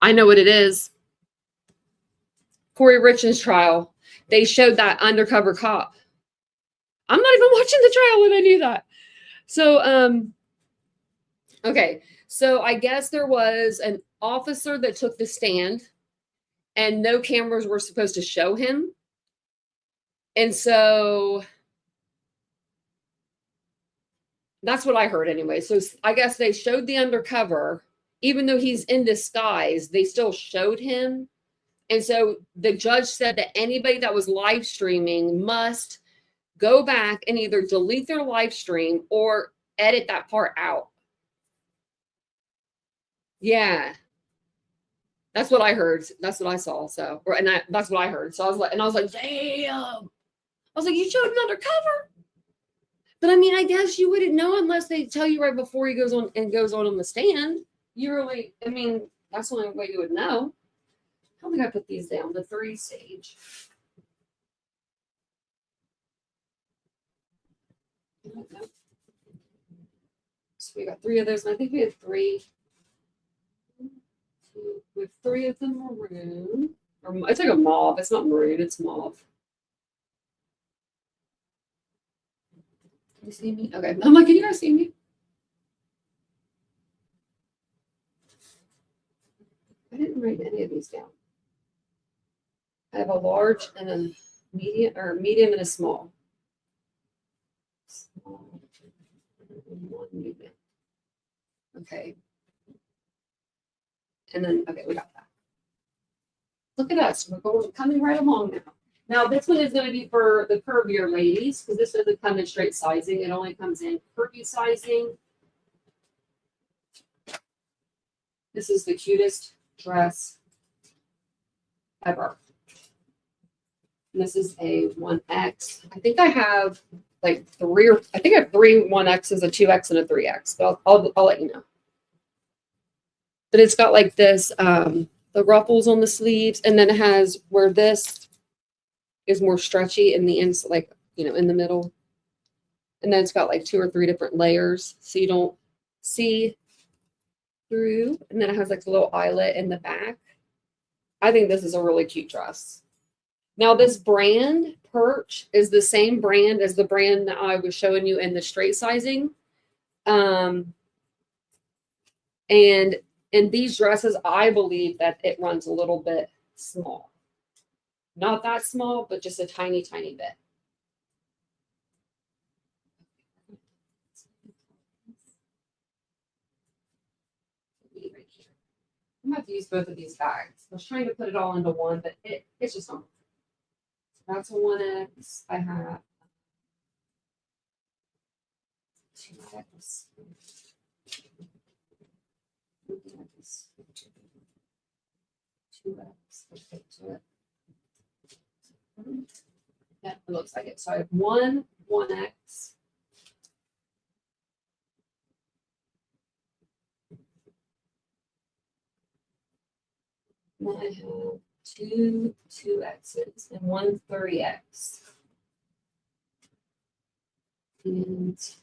I know what it is. Corey Richards' trial. They showed that undercover cop. I'm not even watching the trial and I knew that. So, okay. So I guess there was an officer that took the stand and no cameras were supposed to show him. And so that's what I heard anyway. So I guess they showed the undercover, even though he's in disguise, they still showed him. And so the judge said that anybody that was live streaming must go back and either delete their live stream or edit that part out. Yeah. That's what I heard. That's what I saw. So, that's what I heard. So I was like, damn. I was like, you showed an undercover. But I mean, I guess you wouldn't know unless they tell you right before he goes on the stand. That's the only way you would know. How think I put these down? The 3 stage. So we got 3 of those, and I think we have 3. We have 3 of them maroon. Or it's like a mauve. It's not maroon. It's mauve. Can you see me? Okay. I'm like, can you guys see me? I didn't write any of these down. I have a large and a medium and a small. Small and 1 medium. Okay. And then, okay, we got that. Look at us. We're coming right along now. Now, this one is going to be for the curvier ladies because this doesn't come in straight sizing. It only comes in curvy sizing. This is the cutest dress ever. And this is a 1X. I think I have like I think I have 3 1Xs, a 2X, and a 3X. But I'll let you know. But it's got like this, the ruffles on the sleeves, and then it has where this is more stretchy in the ends, like, you know, in the middle. And then it's got like 2 or 3 different layers so you don't see through. And then it has like a little eyelet in the back. I think this is a really cute dress. Now this brand, Perch, is the same brand as the brand that I was showing you in the straight sizing. And in these dresses, I believe that it runs a little bit small. Not that small, but just a tiny, tiny bit. Right here. I'm going to have to use both of these bags. I was trying to put it all into one, but it's just not. That's a 1X. I have 2X. 2X. Let's get to it. Yeah, it looks like it. So I have 1X. And I have 2 2Xs and 1 3X. And is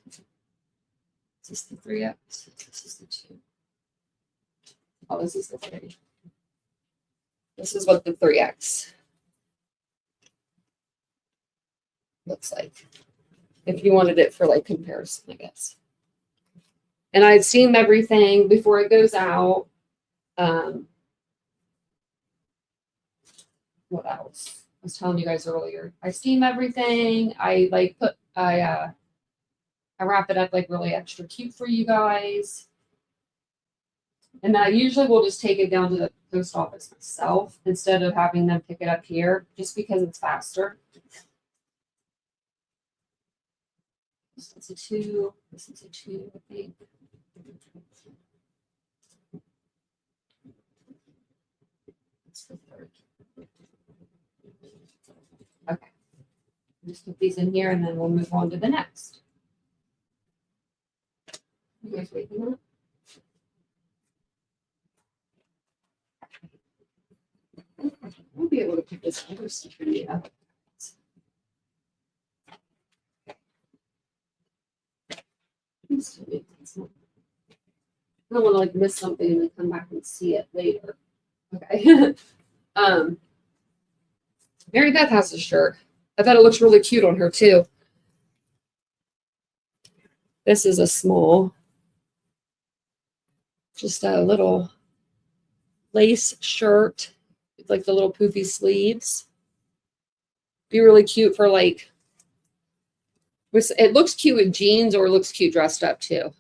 this the 3X? This is the 2. Oh, this is the 3. This is what the 3X looks like. If you wanted it for like comparison, I guess. And I'd steam everything before it goes out. What else? I was telling you guys earlier. I steam everything. I wrap it up like really extra cute for you guys. And I usually will just take it down to the post office myself instead of having them pick it up here, just because it's faster. This is a 2. This is a 2, I think. It's the 3rd. Okay. Just put these in here and then we'll move on to the next. You guys waking up? We'll be able to put this other stuff in the other. I don't want to like miss something and then come back and see it later. Okay. Mary Beth has a shirt. I thought it looks really cute on her too. This is a small, just a little lace shirt with like the little poofy sleeves. Be really cute for like, it looks cute with jeans or it looks cute dressed up too.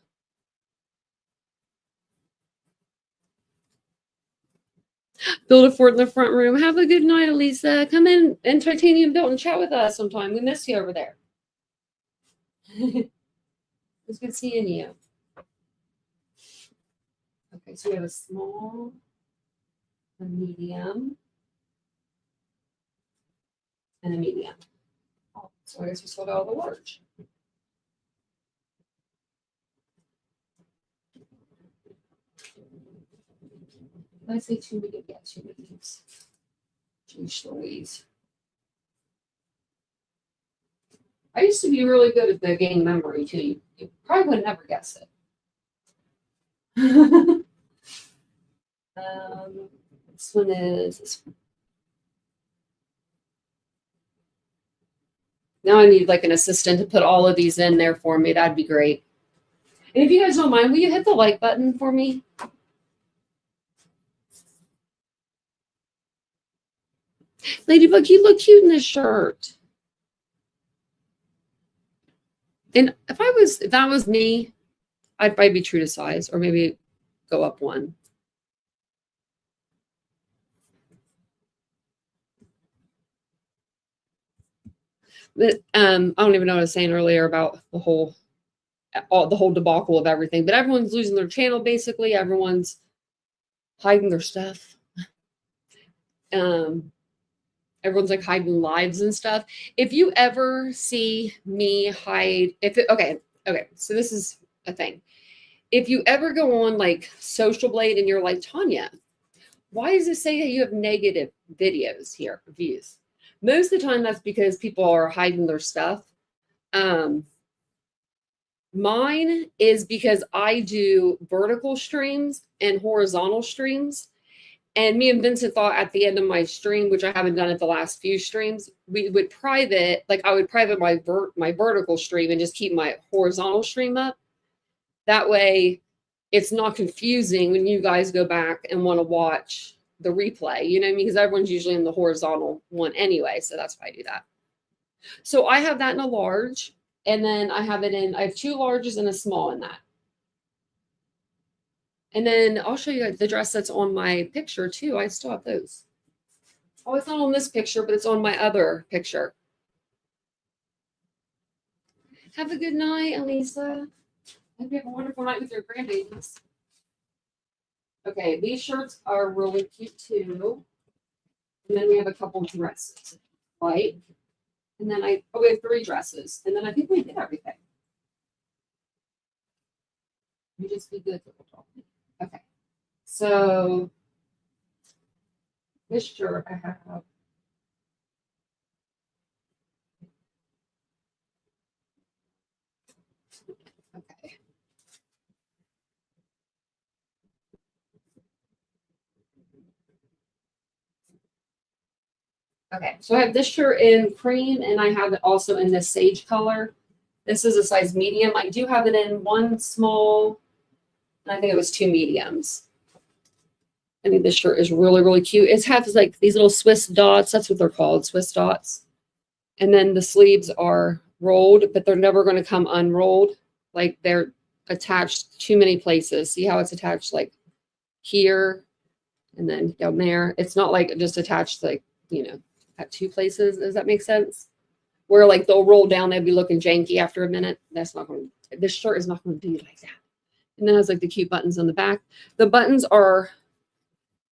Build a fort in the front room. Have a good night, Elisa. Come in and Titanium Built and chat with us sometime. We miss you over there. It's good seeing you. Okay, so we have a small, a medium, and a medium. Oh, so I guess we still got all the large. Did I say 2 medium? Yeah, 2 mediums. Jeez Louise. I used to be really good at the game memory too. You probably would never guess it. This one is this one. Now I need like an assistant to put all of these in there for me. That'd be great. And if you guys don't mind, will you hit the like button for me? Ladybug, you look cute in this shirt. And if that was me, I'd probably be true to size or maybe go up 1. But I don't even know what I was saying earlier about the whole debacle of everything. But everyone's losing their channel basically. Everyone's hiding their stuff. Everyone's like hiding lives and stuff. If you ever see me hide, okay, so this is a thing. If you ever go on like Social Blade and you're like, Tanya, why does it say that you have negative videos here, views? Most of the time that's because people are hiding their stuff. Mine is because I do vertical streams and horizontal streams. And me and Vincent thought at the end of my stream, which I haven't done at the last few streams, we would private, like I would private my vertical stream and just keep my horizontal stream up. That way it's not confusing when you guys go back and want to watch the replay, you know what I mean? Because everyone's usually in the horizontal one anyway. So that's why I do that. So I have that in a large, and then I have 2 larges and a small in that. And then I'll show you the dress that's on my picture too. I still have those. Oh, it's not on this picture, but it's on my other picture. Have a good night, Elisa. Hope you have a wonderful night with your grandbabies. Okay, these shirts are really cute too. And then we have a couple dresses, right? And then we have 3 dresses. And then I think we did everything. You just be good. Okay. So this shirt I have. Okay. Okay, so I have this shirt in cream and I have it also in this sage color. This is a size medium. I do have it in 1 small, and I think it was 2 mediums. I think this shirt is really, really cute. It has like these little Swiss dots. That's what they're called, Swiss dots. And then the sleeves are rolled, but they're never going to come unrolled. Like they're attached too many places. See how it's attached like here and then down there? It's not like just attached like, at 2 places. Does that make sense? Where like they'll roll down, they'll be looking janky after a minute. That's not going to, this shirt is not going to be like that. And then it has like the cute buttons on the back. The buttons are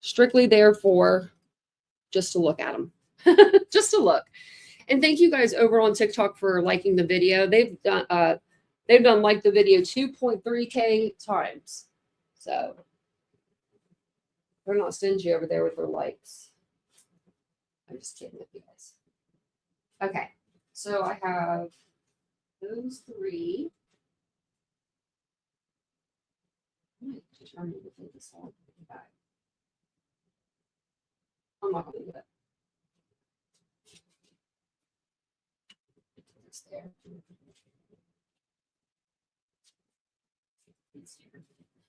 strictly there for just to look at them, just to look. And thank you guys over on TikTok for liking the video. They've done like the video 2.3K times. So they're not stingy over there with their likes. I'm just kidding with you guys. Okay, so I have those 3. I might determine to take this all back. I'm not going to do it. It's there.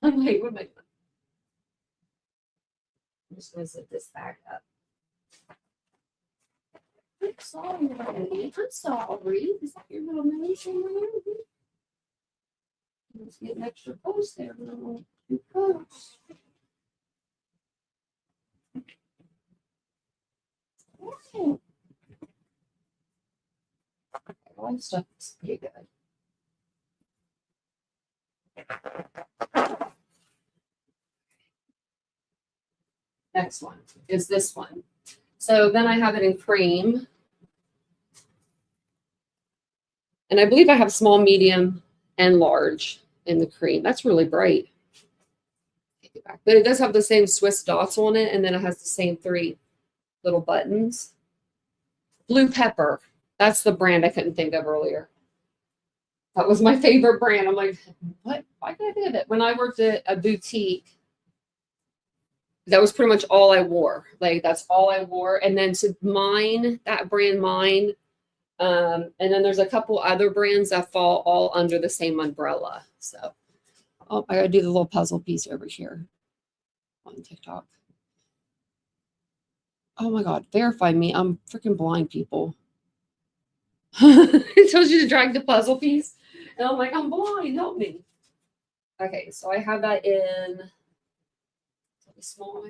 I'm like, what am I doing? I'm just going to zip this back up. I'm sorry, buddy. I'm sorry. Is that your little nose in there? Let's get an extra post there. Little post. Oh. All that stuff is pretty good. Next one is this one. So then I have it in cream. And I believe I have small, medium, and large in the cream. That's really bright. Take it back. But it does have the same Swiss dots on it, and then it has the same 3 little buttons. Blue Pepper. That's the brand I couldn't think of earlier. That was my favorite brand. I'm like, what? Why can't I think of it? When I worked at a boutique, that was pretty much all I wore. Like, that's all I wore. And then to mine, that brand, mine. And then there's a couple other brands that fall all under the same umbrella. So, oh, I gotta do the little puzzle piece over here on TikTok. Oh my God, verify me. I'm freaking blind, people. It tells you to drag the puzzle piece. And I'm like, I'm blind, help me. Okay, so I have that in small.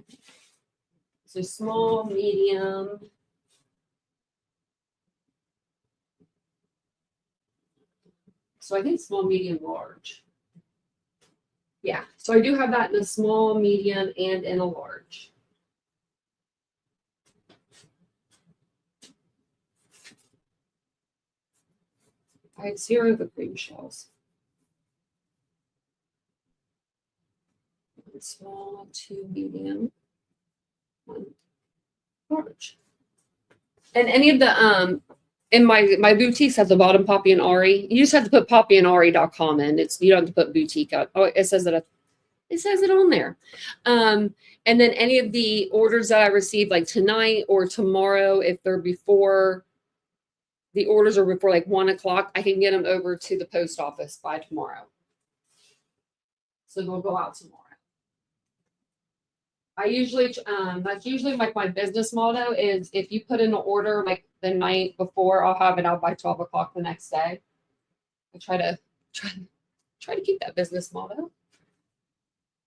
So small, medium. So I think small, medium, large. Yeah, so I do have that in a small, medium, and in a large. I had 0 of the cream shells. One small, 2 medium, 1 large. And any of the in my boutiques at the bottom, Poppy and Ari, you just have to put poppyandari.com in. You don't have to put boutique out. Oh, it says it on there. And then any of the orders that I received like tonight or tomorrow, if they're before the orders are before like 1 o'clock, I can get them over to the post office by tomorrow. So they'll go out tomorrow. I usually, that's usually like my business motto is if you put in an order like the night before, I'll have it out by 12 o'clock the next day. I try to keep that business motto.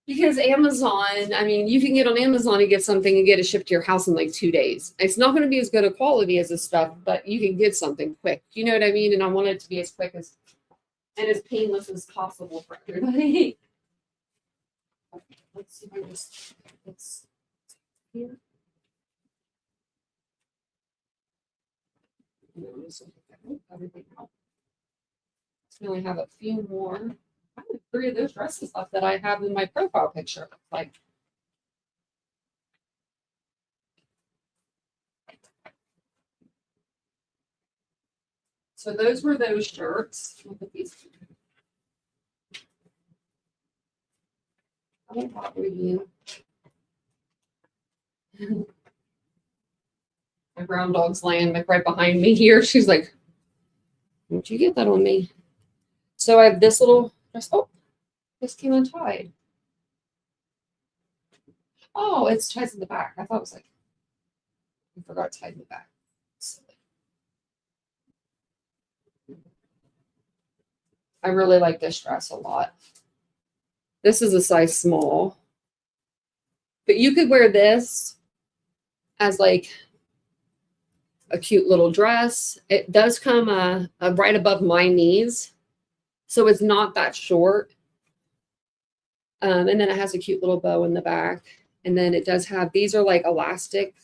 Because Amazon, I mean, you can get on Amazon and get something and get it shipped to your house in like 2 days. It's not going to be as good a quality as this stuff, but you can get something quick. You know what I mean? And I want it to be as quick as and as painless as possible for everybody. Let's see if I just it's here. Everything out. So we only have a few more. I have 3 of those dresses left that I have in my profile picture. Like, so those were those shirts. Look at these. I don't bother you. My brown dog's laying like right behind me here. She's like, "Where'd you get that on me?" So I have this little dress. Oh, this came untied. Oh, it's tied in the back. I thought it was like, I forgot to tie in the back. Silly. I really like this dress a lot. This is a size small, but you could wear this as like a cute little dress. It does come right above my knees, so it's not that short. And then it has a cute little bow in the back. And then it does have, these are like elastic,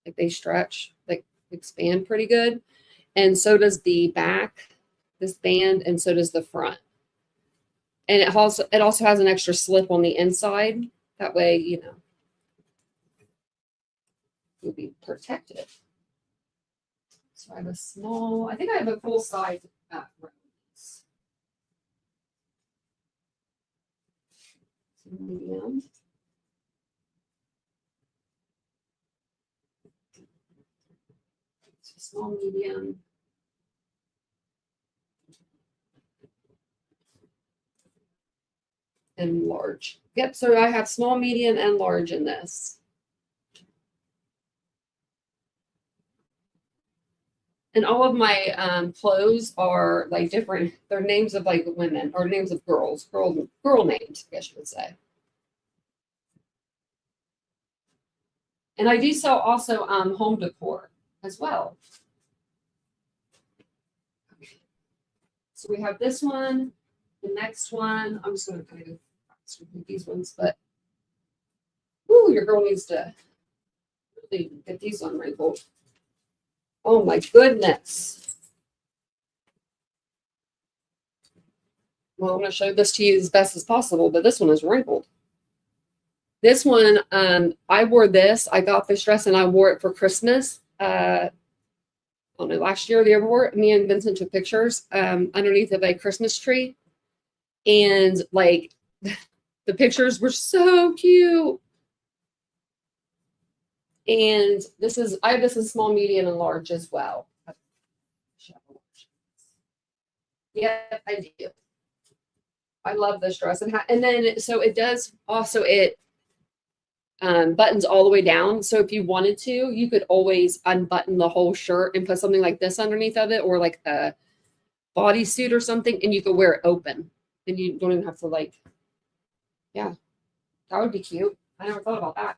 like they stretch, like expand pretty good. And so does the back, this band, and so does the front. And it also has an extra slip on the inside. That way, you know, you'll be protected. So I have a small, I think I have a full size rose. Medium. So small, medium. And large. Yep, so I have small, medium, and large in this. And all of my clothes are like different. They're names of like women or names of girls, girl names, I guess you would say. And I do sell also home decor as well. Okay. So we have this one, the next one. I'm just going to kind of these ones, but ooh, your girl needs to really get these unwrinkled. Oh my goodness. Well, I'm going to show this to you as best as possible, but this one is wrinkled. This one, I wore this. I got this dress and I wore it for Christmas. I don't know, last year or the year before. Me and Vincent took pictures underneath of a Christmas tree. And like the pictures were so cute. And I have this in small, medium, and large as well. Yeah, I do. I love this dress. And then, so it does also, it buttons all the way down. So if you wanted to, you could always unbutton the whole shirt and put something like this underneath of it, or like a bodysuit or something, and you could wear it open. And you don't even have to like, yeah, that would be cute. I never thought about that.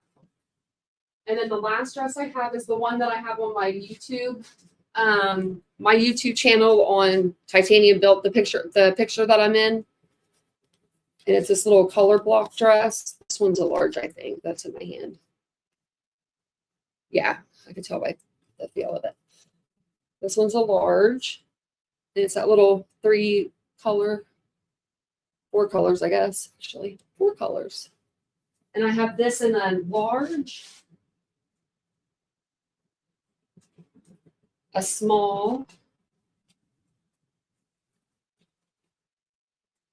And then the last dress I have is the one that I have on my YouTube my YouTube channel on Titanium built the picture that I'm in. And it's this little color block dress. This one's a large, I think. That's in my hand. Yeah, I can tell by the feel of it. This one's a large. And it's that little 4 colors, I guess, actually. 4 colors. And I have this in a large, a small.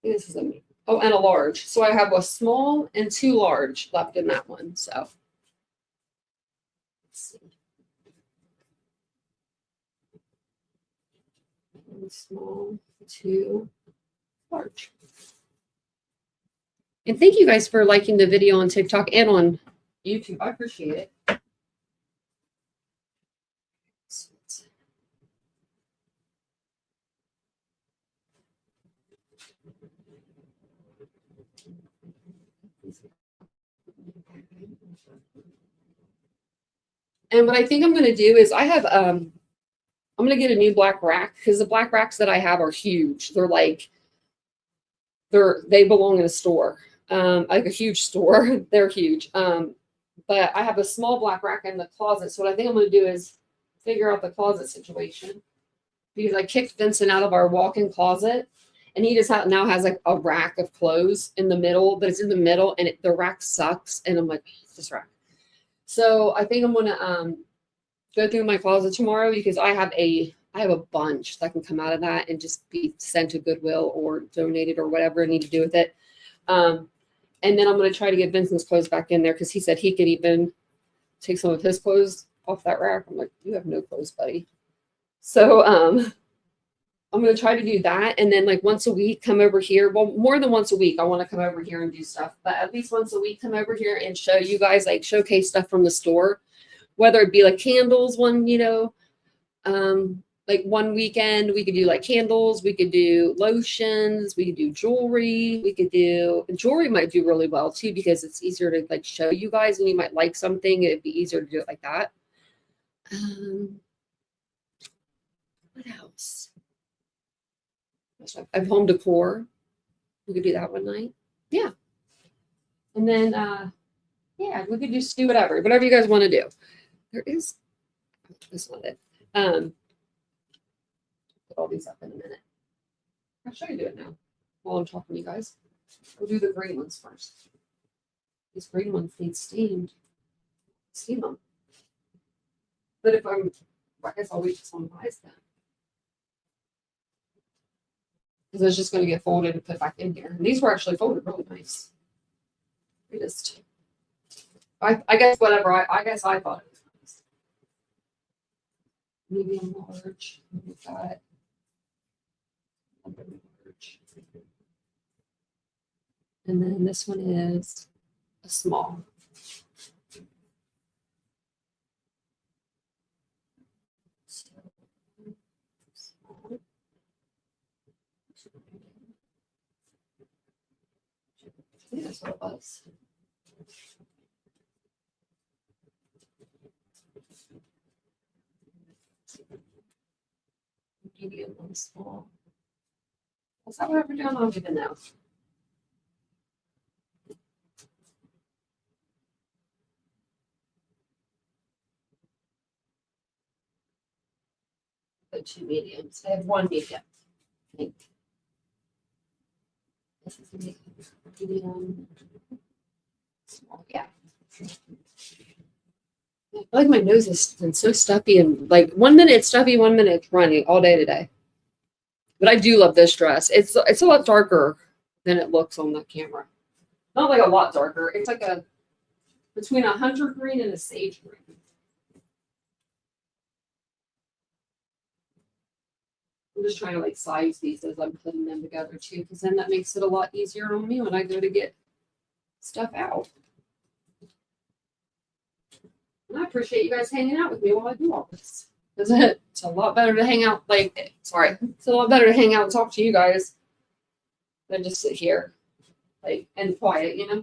This is a and a large. So I have a small and 2 large left in that one. So let's see. 1 small, 2 large. And thank you guys for liking the video on TikTok and on YouTube. I appreciate it. And what I think I'm going to do is I have, I'm going to get a new black rack because the black racks that I have are huge. They're like, they belong in a store, like a huge store. They're huge. But I have a small black rack in the closet. So what I think I'm going to do is figure out the closet situation because I kicked Vincent out of our walk-in closet and he just now has like a rack of clothes in the middle, but it's in the middle and the rack sucks. And I'm like, this rack. So I think I'm going to go through my closet tomorrow because I have a bunch that can come out of that and just be sent to Goodwill or donated or whatever I need to do with it. And then I'm going to try to get Vincent's clothes back in there because he said he could even take some of his clothes off that rack. I'm like, you have no clothes, buddy. So I'm going to try to do that. And then like once a week, come over here. Well, more than once a week, I want to come over here and do stuff. But at least once a week, come over here and show you guys, like showcase stuff from the store. Whether it be like candles, like one weekend, we could do like candles, we could do lotions, we could do jewelry, jewelry might do really well too, because it's easier to like show you guys and you might like something. It'd be easier to do it like that. What else? I have home decor. We could do that one night. Yeah. And then, yeah, we could just do whatever you guys want to do. There is, that's not it. Put all these up in a minute. I'll show you do it now while I'm talking to you guys. We'll do the green ones first. These green ones need steamed. Steam them. But I guess I'll wait till someone buys them. Because it's just going to get folded and put back in here. And these were actually folded really nice. I guess whatever. I guess I thought it was nice. Medium large. We've got large. And then this one is a small. I think that's what it was. Medium and small. Is that what we're doing? I don't even know. The 2 mediums. I have 1 medium, I think. This is medium. Small, yeah. I feel like my nose has been so stuffy and like 1 minute it's stuffy, 1 minute it's runny all day today. But I do love this dress. It's a lot darker than it looks on the camera. Not like a lot darker. It's like between a hunter green and a sage green. I'm just trying to like size these as I'm putting them together too, because then that makes it a lot easier on me when I go to get stuff out. And I appreciate you guys hanging out with me while I do all this. Because it's a lot better to hang out, it's a lot better to hang out and talk to you guys than just sit here, and quiet, you know?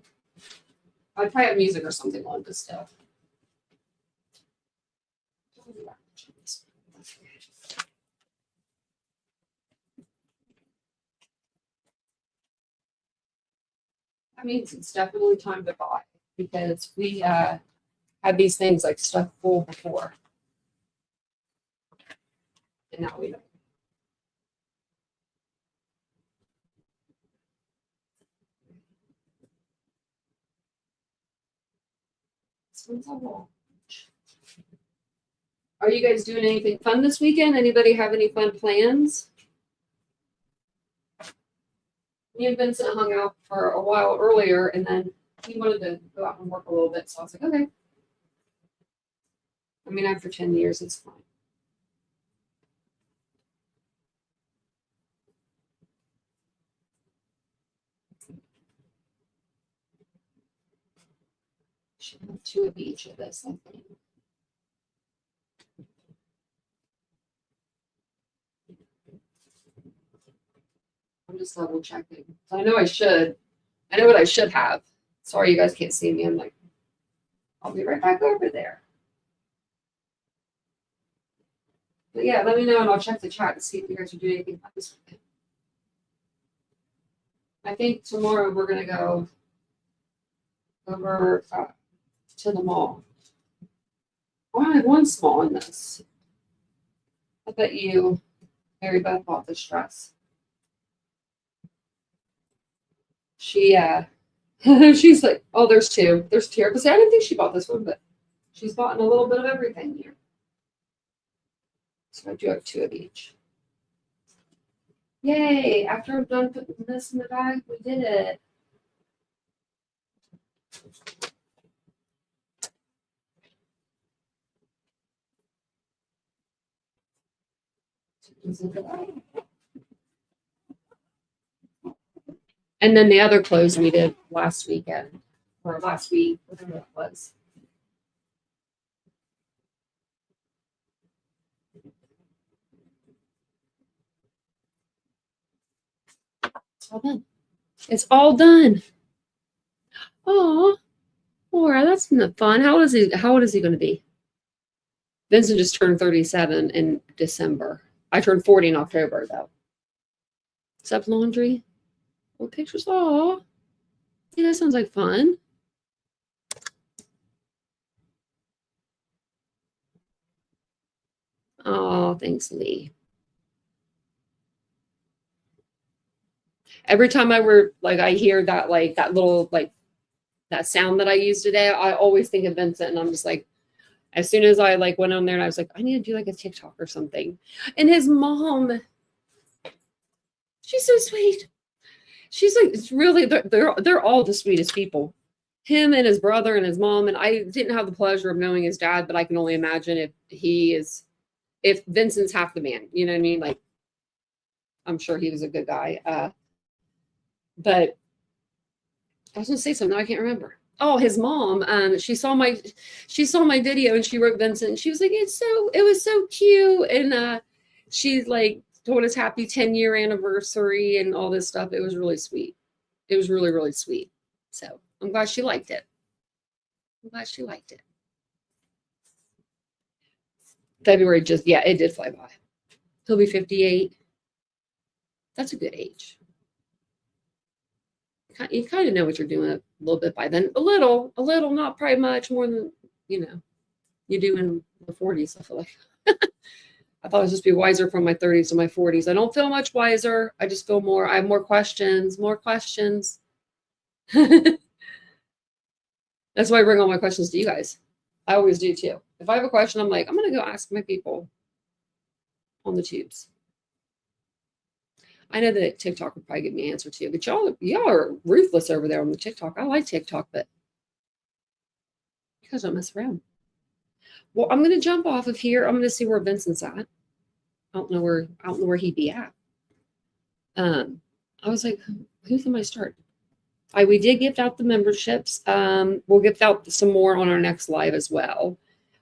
I'd probably have music or something on this stuff. means it's definitely time to buy because we had these things like stuff full before. And now we don't. Are you guys doing anything fun this weekend? Anybody have any fun plans? Me and Vincent hung out for a while earlier, and then he wanted to go out and work a little bit, so I was like, okay. I mean, after 10 years, it's fine. Should have 2 of each of this, I think. I'm just double checking. I know I should. I know what I should have. Sorry, you guys can't see me. I'm like, I'll be right back over there. But yeah, let me know and I'll check the chat to see if you guys are doing anything about this weekend. I think tomorrow we're going to go over to the mall. Oh, I have one small in this. I bet you Mary Beth bought this dress. She she's like, oh, there's 2. There's 2. Because I didn't think she bought this one, but she's bought a little bit of everything here. So I do have 2 of each. Yay! After I'm done putting this in the bag, we did it. And then the other clothes we did last weekend, or last week, whatever it was. It's all done. It's all done. Oh, Laura, that's fun. How old is he? How old is he going to be? Vincent just turned 37 in December. I turned 40 in October, though. Except laundry. What pictures? Oh, yeah, that sounds like fun. Oh, thanks, Lee. Every time I hear that, like that little, like that sound that I used today, I always think of Vincent, and I'm just like, as soon as I like went on there and I was like, I need to do like a TikTok or something. And his mom, she's so sweet. She's like, it's really, they're all the sweetest people. Him and his brother and his mom. And I didn't have the pleasure of knowing his dad, but I can only imagine if Vincent's half the man, you know what I mean? Like, I'm sure he was a good guy. But I was gonna say something, I can't remember. Oh, his mom. She saw my video and she wrote Vincent. And she was like, it was so cute. And she's like told us happy 10-year anniversary and all this stuff. It was really sweet. It was really, really sweet. So I'm glad she liked it. February it did fly by. He'll be 58. That's a good age. You kind of know what you're doing a little bit by then. A little, not probably much more than, you do in the 40s, I feel like. I thought I was supposed to be wiser from my 30s to my 40s. I don't feel much wiser. I just feel I have more questions. That's why I bring all my questions to you guys. I always do too. If I have a question, I'm like, I'm going to go ask my people on the tubes. I know that TikTok would probably give me an answer too, but y'all are ruthless over there on the TikTok. I like TikTok, but you guys don't mess around. Well, I'm going to jump off of here. I'm going to see where Vincent's at. I don't know where he'd be at. I was like, who's going to start? We did gift out the memberships. We'll gift out some more on our next live as well.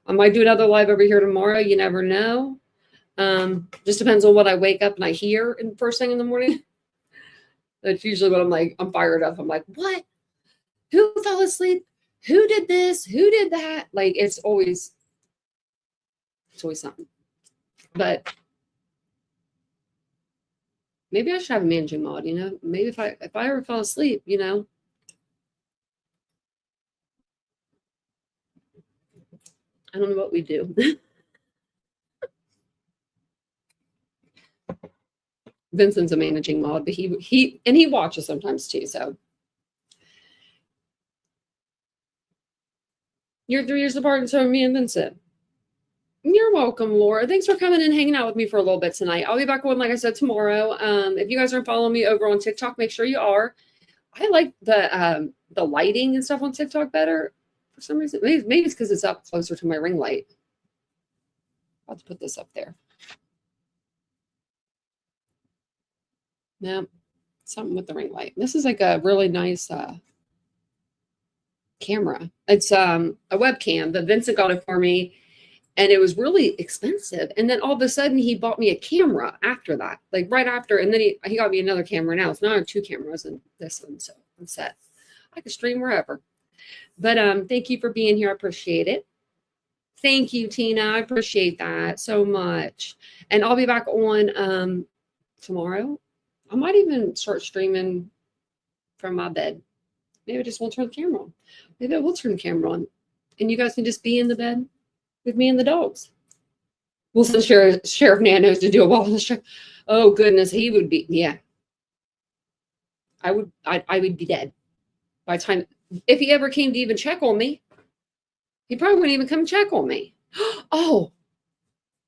I might do another live over here tomorrow. You never know. Just depends on what I wake up and I hear in first thing in the morning. That's usually what I'm fired up. I'm like, what? Who fell asleep? Who did this? Who did that? Like, it's always something. But maybe I should have a managing mod, Maybe if I ever fell asleep, I don't know what we do. Vincent's a managing mod, but he watches sometimes too. So you're 3 years apart, and so are me and Vincent. You're welcome, Laura. Thanks for coming and hanging out with me for a little bit tonight. I'll be back on, like I said, tomorrow. If you guys aren't following me over on TikTok, make sure you are. I like the lighting and stuff on TikTok better for some reason. Maybe it's because it's up closer to my ring light. I'll have to put this up there. No, something with the ring light. This is like a really nice camera. It's a webcam, but Vincent got it for me, and it was really expensive. And then all of a sudden, he bought me a camera after that, like right after. And then he got me another camera. Now it's now 2 cameras and this one, so I'm set. I can stream wherever. But thank you for being here. I appreciate it. Thank you, Tina. I appreciate that so much. And I'll be back on tomorrow. I might even start streaming from my bed. Maybe I just won't turn the camera on. Maybe I will turn the camera on. And you guys can just be in the bed with me and the dogs. We'll send Sheriff Nanos to do a wellness check. Oh, goodness. He would be, yeah. I would be dead by the time, if he ever came to even check on me. He probably wouldn't even come check on me. Oh,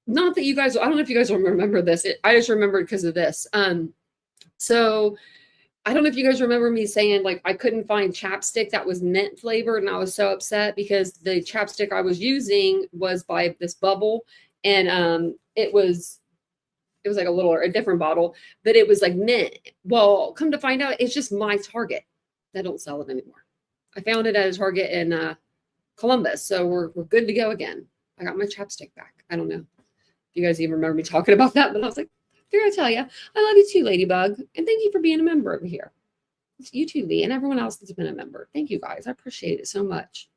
not that you guys, I don't know if you guys will remember this. I just remembered because of this. So I don't know if you guys remember me saying, like, I couldn't find chapstick that was mint flavored, and I was so upset because the chapstick I was using was by this Bubble, and it was like a different bottle, but it was like mint. Well, come to find out, it's just my Target. They don't sell it anymore. I found it at a Target in Columbus, so we're good to go again. I got my chapstick back. I don't know if you guys even remember me talking about that, but I was like, here I tell you, I love you too, Ladybug. And thank you for being a member over here. It's you too, Lee, and everyone else that's been a member. Thank you guys. I appreciate it so much.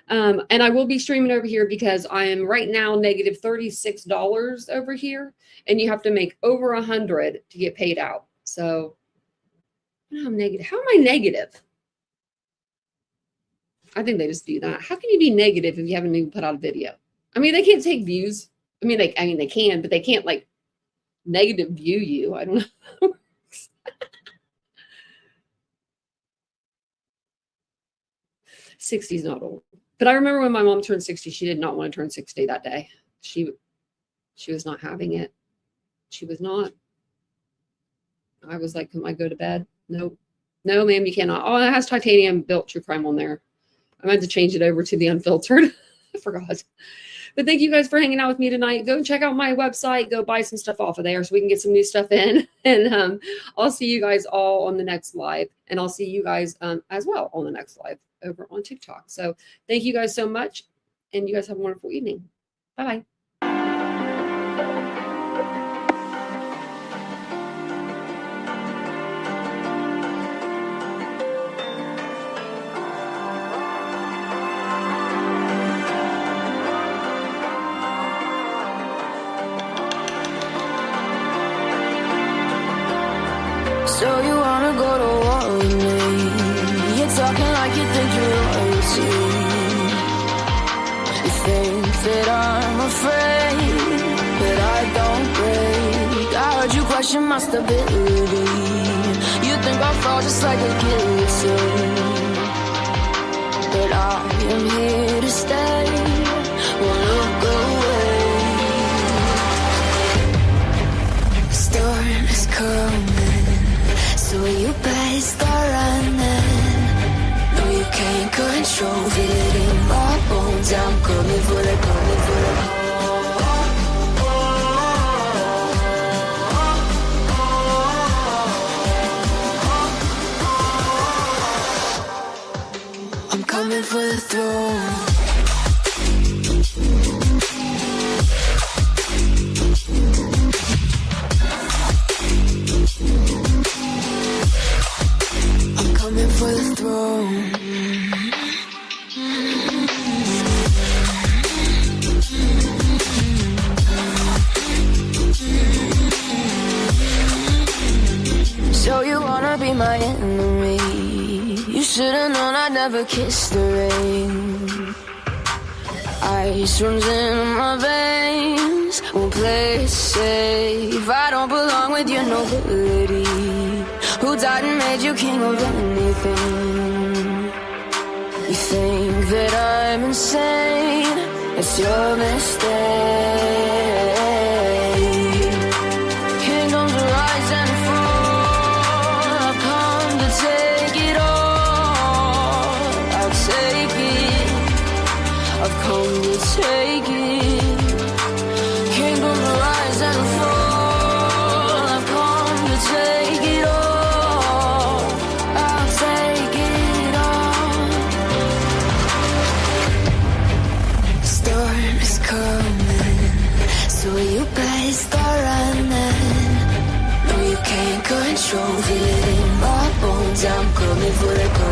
And I will be streaming over here because I am right now negative $36 over here. And you have to make over 100 to get paid out. So I'm negative. How am I negative? I think they just do that. How can you be negative if you haven't even put out a video? I mean, they can't take views. I mean, they can, but they can't like negative view you. I don't know how it works. 60 is not old. But I remember when my mom turned 60, she did not want to turn 60 that day. She was not having it. She was not. I was like, can I go to bed? Nope. No, ma'am, you cannot. Oh, it has titanium built true crime on there. I meant to change it over to the unfiltered. I forgot. But thank you guys for hanging out with me tonight. Go check out my website. Go buy some stuff off of there so we can get some new stuff in. And I'll see you guys all on the next live. And I'll see you guys as well on the next live over on TikTok. So thank you guys so much. And you guys have a wonderful evening. Bye-bye. So you wanna go to war with me? You're talking like you think you're royalty. You think that I'm afraid, but I don't break. I heard you question my stability. You think I'll fall just like a guillotine, but I am here to stay. Won't look away. The storm is coming, so you better start running. No, you can't control it in my bones. I'm coming for the, coming for the. I'm coming for the throne. For the throne. So you wanna be my enemy? You should've known I'd never kiss the rain. I Ice runs in my veins. Won't play it safe. I don't belong with your nobility. Who died and made you king of anything? You think that I'm insane? It's your mistake. Kingdoms rise and fall. I've come to take it all. I'll take it. I've come to take it. Kingdoms rise and fall. I've come to take it all. I'll take it all. Storm is coming, so you better start running. No, you can't control, feel it in my bones. I'm coming for the crown.